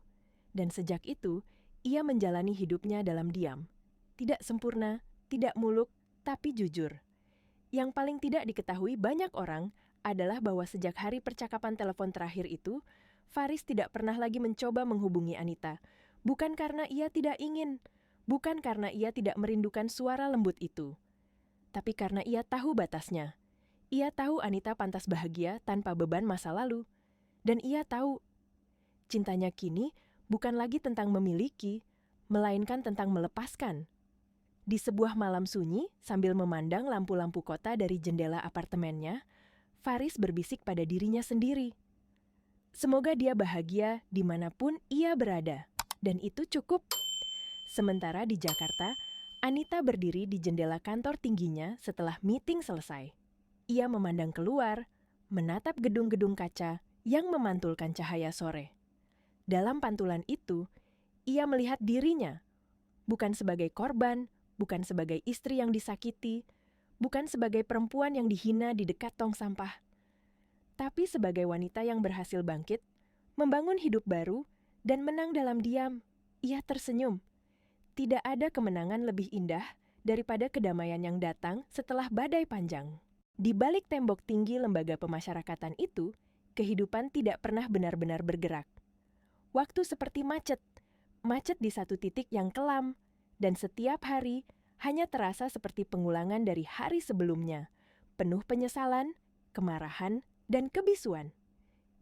Dan sejak itu, ia menjalani hidupnya dalam diam. Tidak sempurna, tidak muluk, tapi jujur. Yang paling tidak diketahui banyak orang adalah bahwa sejak hari percakapan telepon terakhir itu, Faris tidak pernah lagi mencoba menghubungi Anita. Bukan karena ia tidak ingin, bukan karena ia tidak merindukan suara lembut itu. Tapi karena ia tahu batasnya. Ia tahu Anita pantas bahagia tanpa beban masa lalu. Dan ia tahu, cintanya kini bukan lagi tentang memiliki, melainkan tentang melepaskan. Di sebuah malam sunyi, sambil memandang lampu-lampu kota dari jendela apartemennya, Faris berbisik pada dirinya sendiri. Semoga dia bahagia dimanapun ia berada. Dan itu cukup. Sementara di Jakarta, Anita berdiri di jendela kantor tingginya setelah meeting selesai. Ia memandang keluar, menatap gedung-gedung kaca yang memantulkan cahaya sore. Dalam pantulan itu, ia melihat dirinya, bukan sebagai korban, bukan sebagai istri yang disakiti, bukan sebagai perempuan yang dihina di dekat tong sampah, tapi sebagai wanita yang berhasil bangkit, membangun hidup baru, dan menang dalam diam. Ia tersenyum. Tidak ada kemenangan lebih indah daripada kedamaian yang datang setelah badai panjang. Di balik tembok tinggi lembaga pemasyarakatan itu, kehidupan tidak pernah benar-benar bergerak. Waktu seperti macet di satu titik yang kelam, dan setiap hari hanya terasa seperti pengulangan dari hari sebelumnya, penuh penyesalan, kemarahan, dan kebisuan.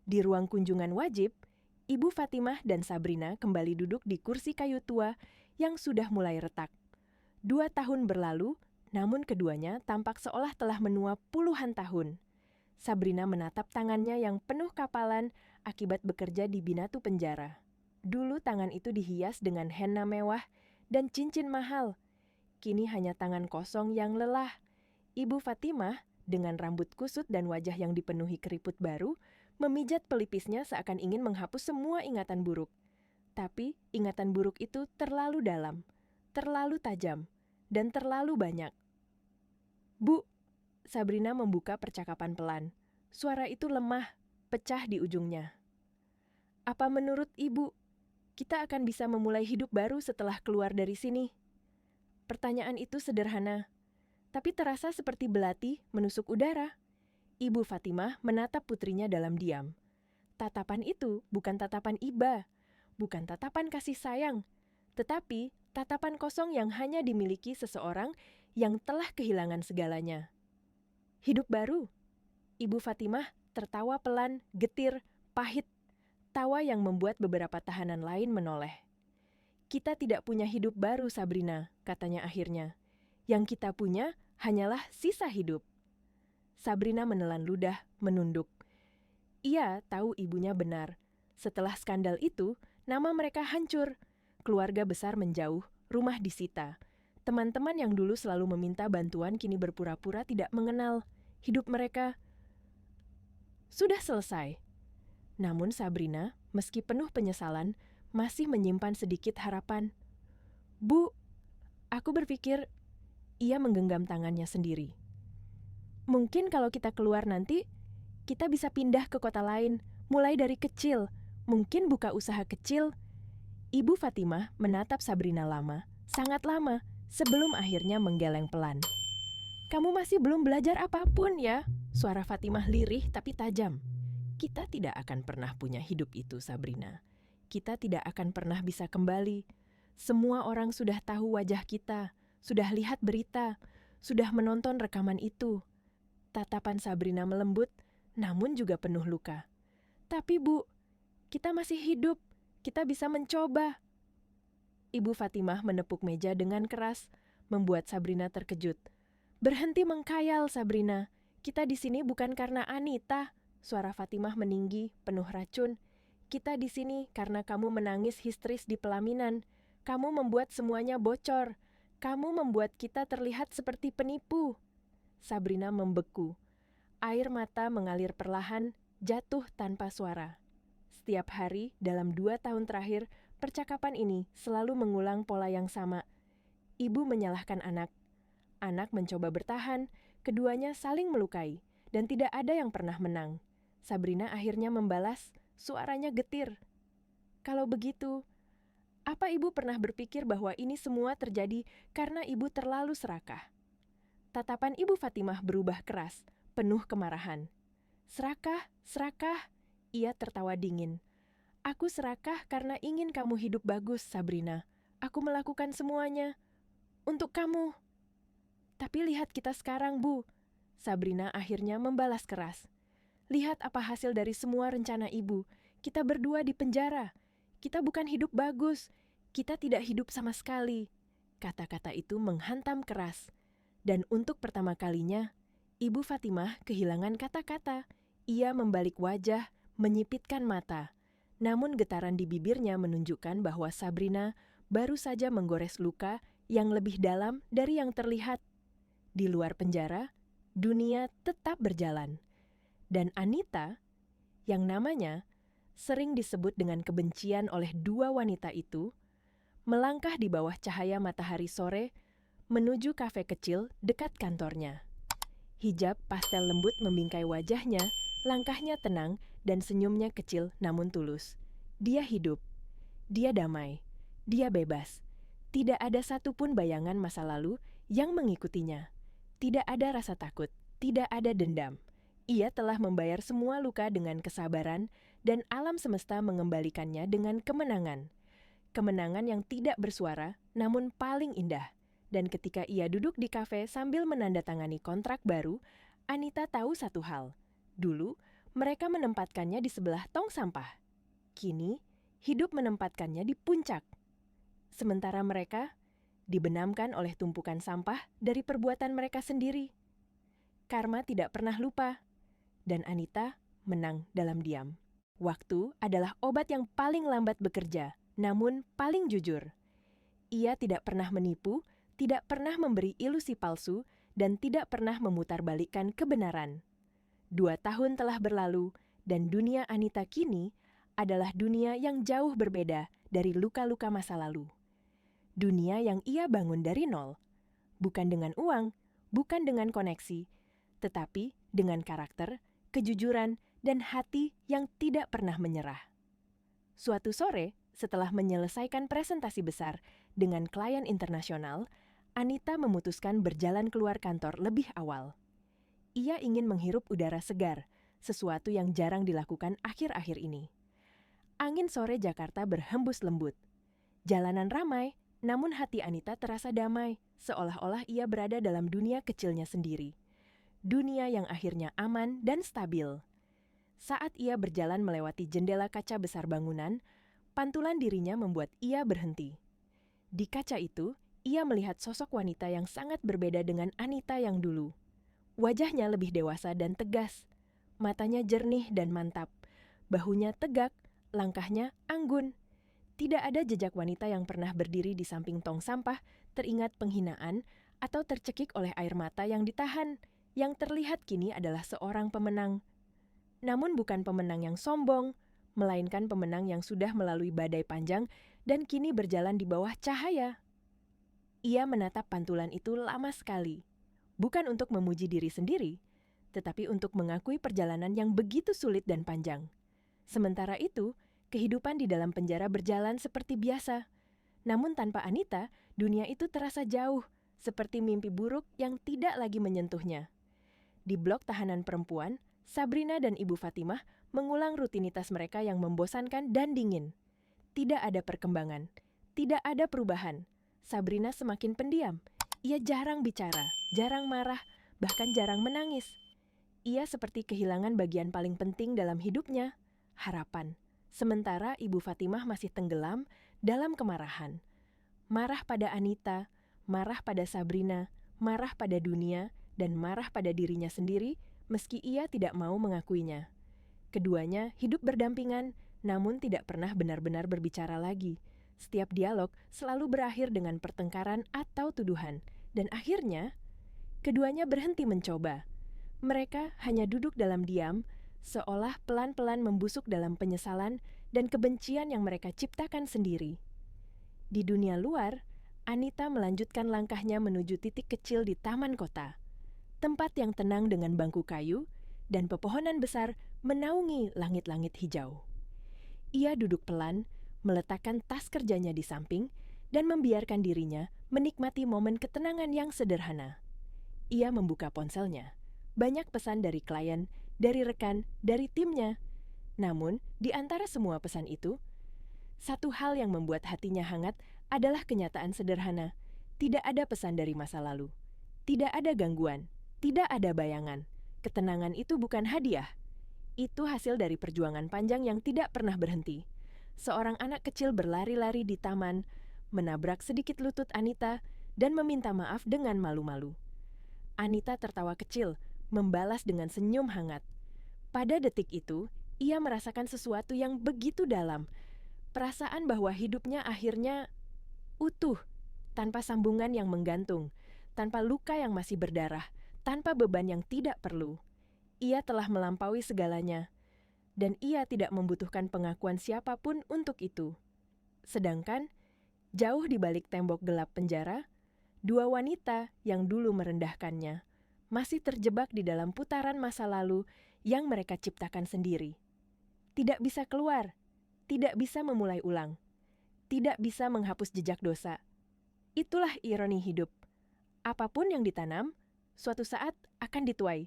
Di ruang kunjungan wajib, Ibu Fatimah dan Sabrina kembali duduk di kursi kayu tua yang sudah mulai retak. 2 tahun berlalu, namun keduanya tampak seolah telah menua puluhan tahun. Sabrina menatap tangannya yang penuh kapalan akibat bekerja di Binatu penjara. Dulu tangan itu dihias dengan henna mewah dan cincin mahal. Kini hanya tangan kosong yang lelah. Ibu Fatimah, dengan rambut kusut dan wajah yang dipenuhi keriput baru, memijat pelipisnya seakan ingin menghapus semua ingatan buruk. Tapi ingatan buruk itu terlalu dalam, terlalu tajam, dan terlalu banyak. "Bu," Sabrina membuka percakapan pelan. Suara itu lemah, pecah di ujungnya. "Apa menurut Ibu, kita akan bisa memulai hidup baru setelah keluar dari sini?" Pertanyaan itu sederhana, tapi terasa seperti belati menusuk udara. Ibu Fatimah menatap putrinya dalam diam. Tatapan itu bukan tatapan iba, bukan tatapan kasih sayang, tetapi tatapan kosong yang hanya dimiliki seseorang yang telah kehilangan segalanya. "Hidup baru?" Ibu Fatimah tertawa pelan, getir, pahit, tawa yang membuat beberapa tahanan lain menoleh. "Kita tidak punya hidup baru, Sabrina," katanya akhirnya. "Yang kita punya hanyalah sisa hidup." Sabrina menelan ludah, menunduk. Ia tahu ibunya benar. Setelah skandal itu, nama mereka hancur. Keluarga besar menjauh, rumah disita. Teman-teman yang dulu selalu meminta bantuan kini berpura-pura tidak mengenal. Hidup mereka sudah selesai. Namun Sabrina, meski penuh penyesalan, masih menyimpan sedikit harapan. "Bu, aku berpikir..." Ia menggenggam tangannya sendiri. "Mungkin kalau kita keluar nanti, kita bisa pindah ke kota lain, mulai dari kecil, mungkin buka usaha kecil." Ibu Fatimah menatap Sabrina lama, sangat lama, sebelum akhirnya menggeleng pelan. "Kamu masih belum belajar apapun ya?" Suara Fatimah lirih tapi tajam. "Kita tidak akan pernah punya hidup itu, Sabrina. Kita tidak akan pernah bisa kembali. Semua orang sudah tahu wajah kita, sudah lihat berita, sudah menonton rekaman itu." Tatapan Sabrina melembut, namun juga penuh luka. "Tapi Bu, kita masih hidup, kita bisa mencoba." Ibu Fatimah menepuk meja dengan keras, membuat Sabrina terkejut. "Berhenti mengkhayal, Sabrina. Kita di sini bukan karena Anita." Suara Fatimah meninggi, penuh racun. "Kita di sini karena kamu menangis histeris di pelaminan. Kamu membuat semuanya bocor. Kamu membuat kita terlihat seperti penipu." Sabrina membeku. Air mata mengalir perlahan, jatuh tanpa suara. Setiap hari dalam 2 tahun terakhir, percakapan ini selalu mengulang pola yang sama. Ibu menyalahkan anak. Anak mencoba bertahan, keduanya saling melukai, dan tidak ada yang pernah menang. Sabrina akhirnya membalas, suaranya getir. "Kalau begitu, apa Ibu pernah berpikir bahwa ini semua terjadi karena Ibu terlalu serakah?" Tatapan Ibu Fatimah berubah keras, penuh kemarahan. "Serakah, serakah," ia tertawa dingin. "Aku serakah karena ingin kamu hidup bagus, Sabrina. Aku melakukan semuanya untuk kamu." "Tapi lihat kita sekarang, Bu." Sabrina akhirnya membalas keras. "Lihat apa hasil dari semua rencana Ibu. Kita berdua di penjara. Kita bukan hidup bagus. Kita tidak hidup sama sekali." Kata-kata itu menghantam keras. Dan untuk pertama kalinya, Ibu Fatimah kehilangan kata-kata. Ia membalik wajah, menyipitkan mata. Namun getaran di bibirnya menunjukkan bahwa Sabrina baru saja menggores luka yang lebih dalam dari yang terlihat. Di luar penjara, dunia tetap berjalan. Dan Anita, yang namanya sering disebut dengan kebencian oleh 2 wanita itu, melangkah di bawah cahaya matahari sore menuju kafe kecil dekat kantornya. Hijab pastel lembut membingkai wajahnya, langkahnya tenang dan senyumnya kecil namun tulus. Dia hidup, dia damai, dia bebas. Tidak ada satupun bayangan masa lalu yang mengikutinya. Tidak ada rasa takut, tidak ada dendam. Ia telah membayar semua luka dengan kesabaran dan alam semesta mengembalikannya dengan kemenangan. Kemenangan yang tidak bersuara namun paling indah. Dan ketika ia duduk di kafe sambil menandatangani kontrak baru, Anita tahu satu hal. Dulu, mereka menempatkannya di sebelah tong sampah. Kini, hidup menempatkannya di puncak. Sementara mereka dibenamkan oleh tumpukan sampah dari perbuatan mereka sendiri. Karma tidak pernah lupa, dan Anita menang dalam diam. Waktu adalah obat yang paling lambat bekerja, namun paling jujur. Ia tidak pernah menipu, tidak pernah memberi ilusi palsu, dan tidak pernah memutarbalikkan kebenaran. 2 tahun telah berlalu, dan dunia Anita kini adalah dunia yang jauh berbeda dari luka-luka masa lalu. Dunia yang ia bangun dari nol, bukan dengan uang, bukan dengan koneksi, tetapi dengan karakter, kejujuran, dan hati yang tidak pernah menyerah. Suatu sore, setelah menyelesaikan presentasi besar dengan klien internasional, Anita memutuskan berjalan keluar kantor lebih awal. Ia ingin menghirup udara segar, sesuatu yang jarang dilakukan akhir-akhir ini. Angin sore Jakarta berhembus lembut. Jalanan ramai, namun hati Anita terasa damai, seolah-olah ia berada dalam dunia kecilnya sendiri. Dunia yang akhirnya aman dan stabil. Saat ia berjalan melewati jendela kaca besar bangunan, pantulan dirinya membuat ia berhenti. Di kaca itu, ia melihat sosok wanita yang sangat berbeda dengan Anita yang dulu. Wajahnya lebih dewasa dan tegas, matanya jernih dan mantap, bahunya tegak, langkahnya anggun. Tidak ada jejak wanita yang pernah berdiri di samping tong sampah, teringat penghinaan, atau tercekik oleh air mata yang ditahan. Yang terlihat kini adalah seorang pemenang. Namun bukan pemenang yang sombong, melainkan pemenang yang sudah melalui badai panjang dan kini berjalan di bawah cahaya. Ia menatap pantulan itu lama sekali. Bukan untuk memuji diri sendiri, tetapi untuk mengakui perjalanan yang begitu sulit dan panjang. Sementara itu, kehidupan di dalam penjara berjalan seperti biasa. Namun tanpa Anita, dunia itu terasa jauh, seperti mimpi buruk yang tidak lagi menyentuhnya. Di blok tahanan perempuan, Sabrina dan Ibu Fatimah mengulang rutinitas mereka yang membosankan dan dingin. Tidak ada perkembangan, tidak ada perubahan. Sabrina semakin pendiam. Ia jarang bicara, jarang marah, bahkan jarang menangis. Ia seperti kehilangan bagian paling penting dalam hidupnya, harapan. Sementara Ibu Fatimah masih tenggelam dalam kemarahan. Marah pada Anita, marah pada Sabrina, marah pada dunia, dan marah pada dirinya sendiri meski ia tidak mau mengakuinya. Keduanya hidup berdampingan, namun tidak pernah benar-benar berbicara lagi. Setiap dialog selalu berakhir dengan pertengkaran atau tuduhan. Dan akhirnya, keduanya berhenti mencoba. Mereka hanya duduk dalam diam, seolah pelan-pelan membusuk dalam penyesalan dan kebencian yang mereka ciptakan sendiri. Di dunia luar, Anita melanjutkan langkahnya menuju titik kecil di taman kota. Tempat yang tenang dengan bangku kayu dan pepohonan besar menaungi langit-langit hijau. Ia duduk pelan, meletakkan tas kerjanya di samping, dan membiarkan dirinya menikmati momen ketenangan yang sederhana. Ia membuka ponselnya. Banyak pesan dari klien, dari rekan, dari timnya. Namun, di antara semua pesan itu, satu hal yang membuat hatinya hangat adalah kenyataan sederhana. Tidak ada pesan dari masa lalu. Tidak ada gangguan. Tidak ada bayangan. Ketenangan itu bukan hadiah. Itu hasil dari perjuangan panjang yang tidak pernah berhenti. Seorang anak kecil berlari-lari di taman, menabrak sedikit lutut Anita, dan meminta maaf dengan malu-malu. Anita tertawa kecil, membalas dengan senyum hangat. Pada detik itu, ia merasakan sesuatu yang begitu dalam. Perasaan bahwa hidupnya akhirnya utuh, tanpa sambungan yang menggantung, tanpa luka yang masih berdarah, tanpa beban yang tidak perlu. Ia telah melampaui segalanya, dan ia tidak membutuhkan pengakuan siapapun untuk itu. Sedangkan, jauh di balik tembok gelap penjara, dua wanita yang dulu merendahkannya masih terjebak di dalam putaran masa lalu yang mereka ciptakan sendiri. Tidak bisa keluar, tidak bisa memulai ulang, tidak bisa menghapus jejak dosa. Itulah ironi hidup. Apapun yang ditanam, suatu saat akan dituai.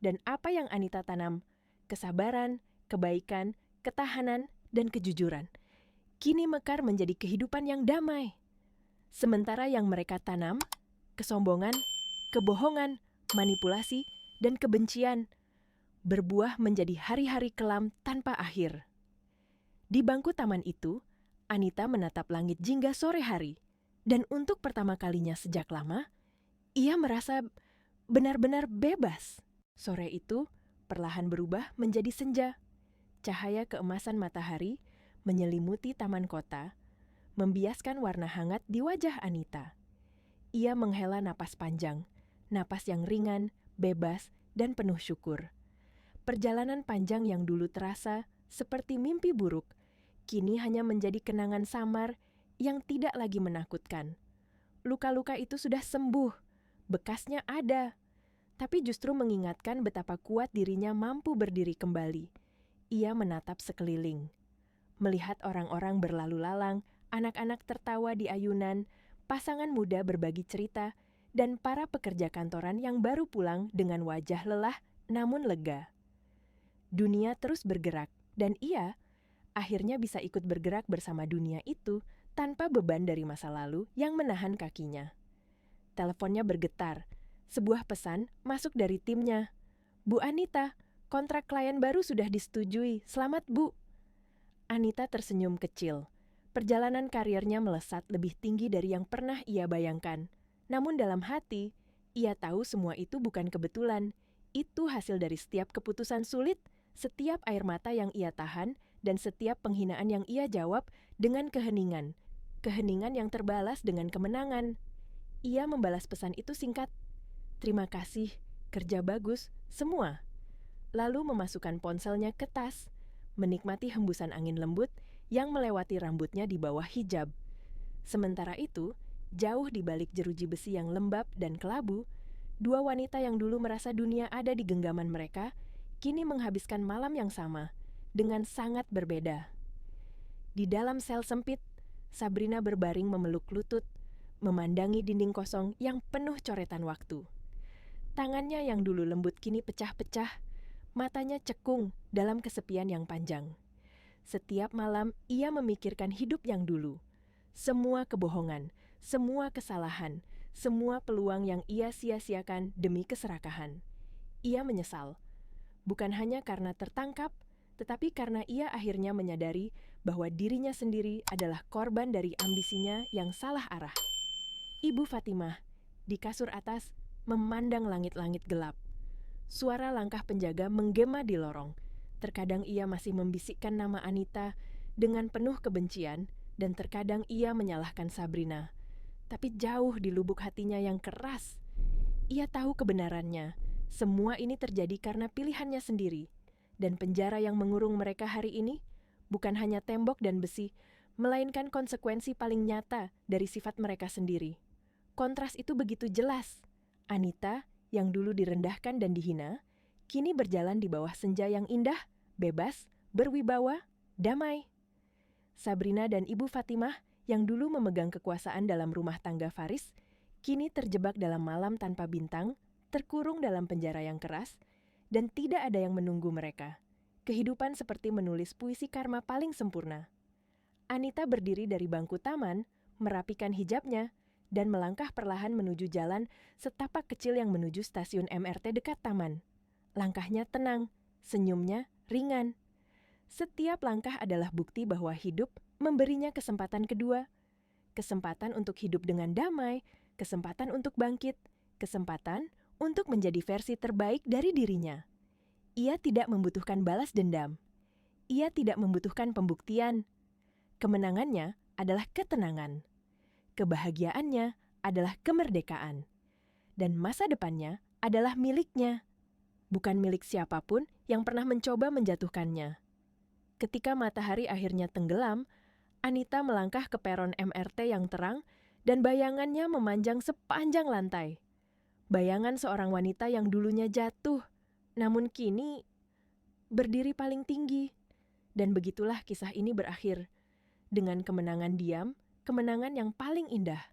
Dan apa yang Anita tanam, kesabaran, kebaikan, ketahanan, dan kejujuran, kini mekar menjadi kehidupan yang damai. Sementara yang mereka tanam, kesombongan, kebohongan, manipulasi, dan kebencian, berbuah menjadi hari-hari kelam tanpa akhir. Di bangku taman itu, Anita menatap langit jingga sore hari, dan untuk pertama kalinya sejak lama, ia merasa benar-benar bebas. Sore itu perlahan berubah menjadi senja. Cahaya keemasan matahari menyelimuti taman kota, membiaskan warna hangat di wajah Anita. Ia menghela napas panjang, napas yang ringan, bebas, dan penuh syukur. Perjalanan panjang yang dulu terasa seperti mimpi buruk, kini hanya menjadi kenangan samar yang tidak lagi menakutkan. Luka-luka itu sudah sembuh, bekasnya ada, tapi justru mengingatkan betapa kuat dirinya mampu berdiri kembali. Ia menatap sekeliling, melihat orang-orang berlalu lalang, anak-anak tertawa di ayunan, pasangan muda berbagi cerita, dan para pekerja kantoran yang baru pulang dengan wajah lelah namun lega. Dunia terus bergerak, dan ia akhirnya bisa ikut bergerak bersama dunia itu tanpa beban dari masa lalu yang menahan kakinya. Teleponnya bergetar. Sebuah pesan masuk dari timnya. "Bu Anita, kontrak klien baru sudah disetujui. Selamat, Bu." Anita tersenyum kecil. Perjalanan karirnya melesat lebih tinggi dari yang pernah ia bayangkan. Namun dalam hati, ia tahu semua itu bukan kebetulan. Itu hasil dari setiap keputusan sulit, setiap air mata yang ia tahan, dan setiap penghinaan yang ia jawab dengan keheningan. Keheningan yang terbalas dengan kemenangan. Ia membalas pesan itu singkat. "Terima kasih, kerja bagus, semua." Lalu memasukkan ponselnya ke tas, menikmati hembusan angin lembut yang melewati rambutnya di bawah hijab. Sementara itu, jauh di balik jeruji besi yang lembab dan kelabu, dua wanita yang dulu merasa dunia ada di genggaman mereka, kini menghabiskan malam yang sama, dengan sangat berbeda. Di dalam sel sempit, Sabrina berbaring memeluk lutut, memandangi dinding kosong yang penuh coretan waktu. Tangannya yang dulu lembut kini pecah-pecah, matanya cekung dalam kesepian yang panjang. Setiap malam ia memikirkan hidup yang dulu. Semua kebohongan, semua kesalahan, semua peluang yang ia sia-siakan demi keserakahan. Ia menyesal, bukan hanya karena tertangkap, tetapi karena ia akhirnya menyadari bahwa dirinya sendiri adalah korban dari ambisinya yang salah arah. Ibu Fatimah, di kasur atas, memandang langit-langit gelap. Suara langkah penjaga menggema di lorong. Terkadang ia masih membisikkan nama Anita dengan penuh kebencian, dan terkadang ia menyalahkan Sabrina. Tapi jauh di lubuk hatinya yang keras, ia tahu kebenarannya. Semua ini terjadi karena pilihannya sendiri. Dan penjara yang mengurung mereka hari ini bukan hanya tembok dan besi, melainkan konsekuensi paling nyata dari sifat mereka sendiri. Kontras itu begitu jelas. Anita, yang dulu direndahkan dan dihina, kini berjalan di bawah senja yang indah, bebas, berwibawa, damai. Sabrina dan Ibu Fatimah, yang dulu memegang kekuasaan dalam rumah tangga Faris, kini terjebak dalam malam tanpa bintang, terkurung dalam penjara yang keras, dan tidak ada yang menunggu mereka. Kehidupan seperti menulis puisi karma paling sempurna. Anita berdiri dari bangku taman, merapikan hijabnya, dan melangkah perlahan menuju jalan setapak kecil yang menuju stasiun MRT dekat taman. Langkahnya tenang, senyumnya ringan. Setiap langkah adalah bukti bahwa hidup memberinya kesempatan kedua. Kesempatan untuk hidup dengan damai, kesempatan untuk bangkit, kesempatan untuk menjadi versi terbaik dari dirinya. Ia tidak membutuhkan balas dendam. Ia tidak membutuhkan pembuktian. Kemenangannya adalah ketenangan. Kebahagiaannya adalah kemerdekaan. Dan masa depannya adalah miliknya. Bukan milik siapapun yang pernah mencoba menjatuhkannya. Ketika matahari akhirnya tenggelam, Anita melangkah ke peron MRT yang terang dan bayangannya memanjang sepanjang lantai. Bayangan seorang wanita yang dulunya jatuh, namun kini berdiri paling tinggi. Dan begitulah kisah ini berakhir, dengan kemenangan diam, kemenangan yang paling indah.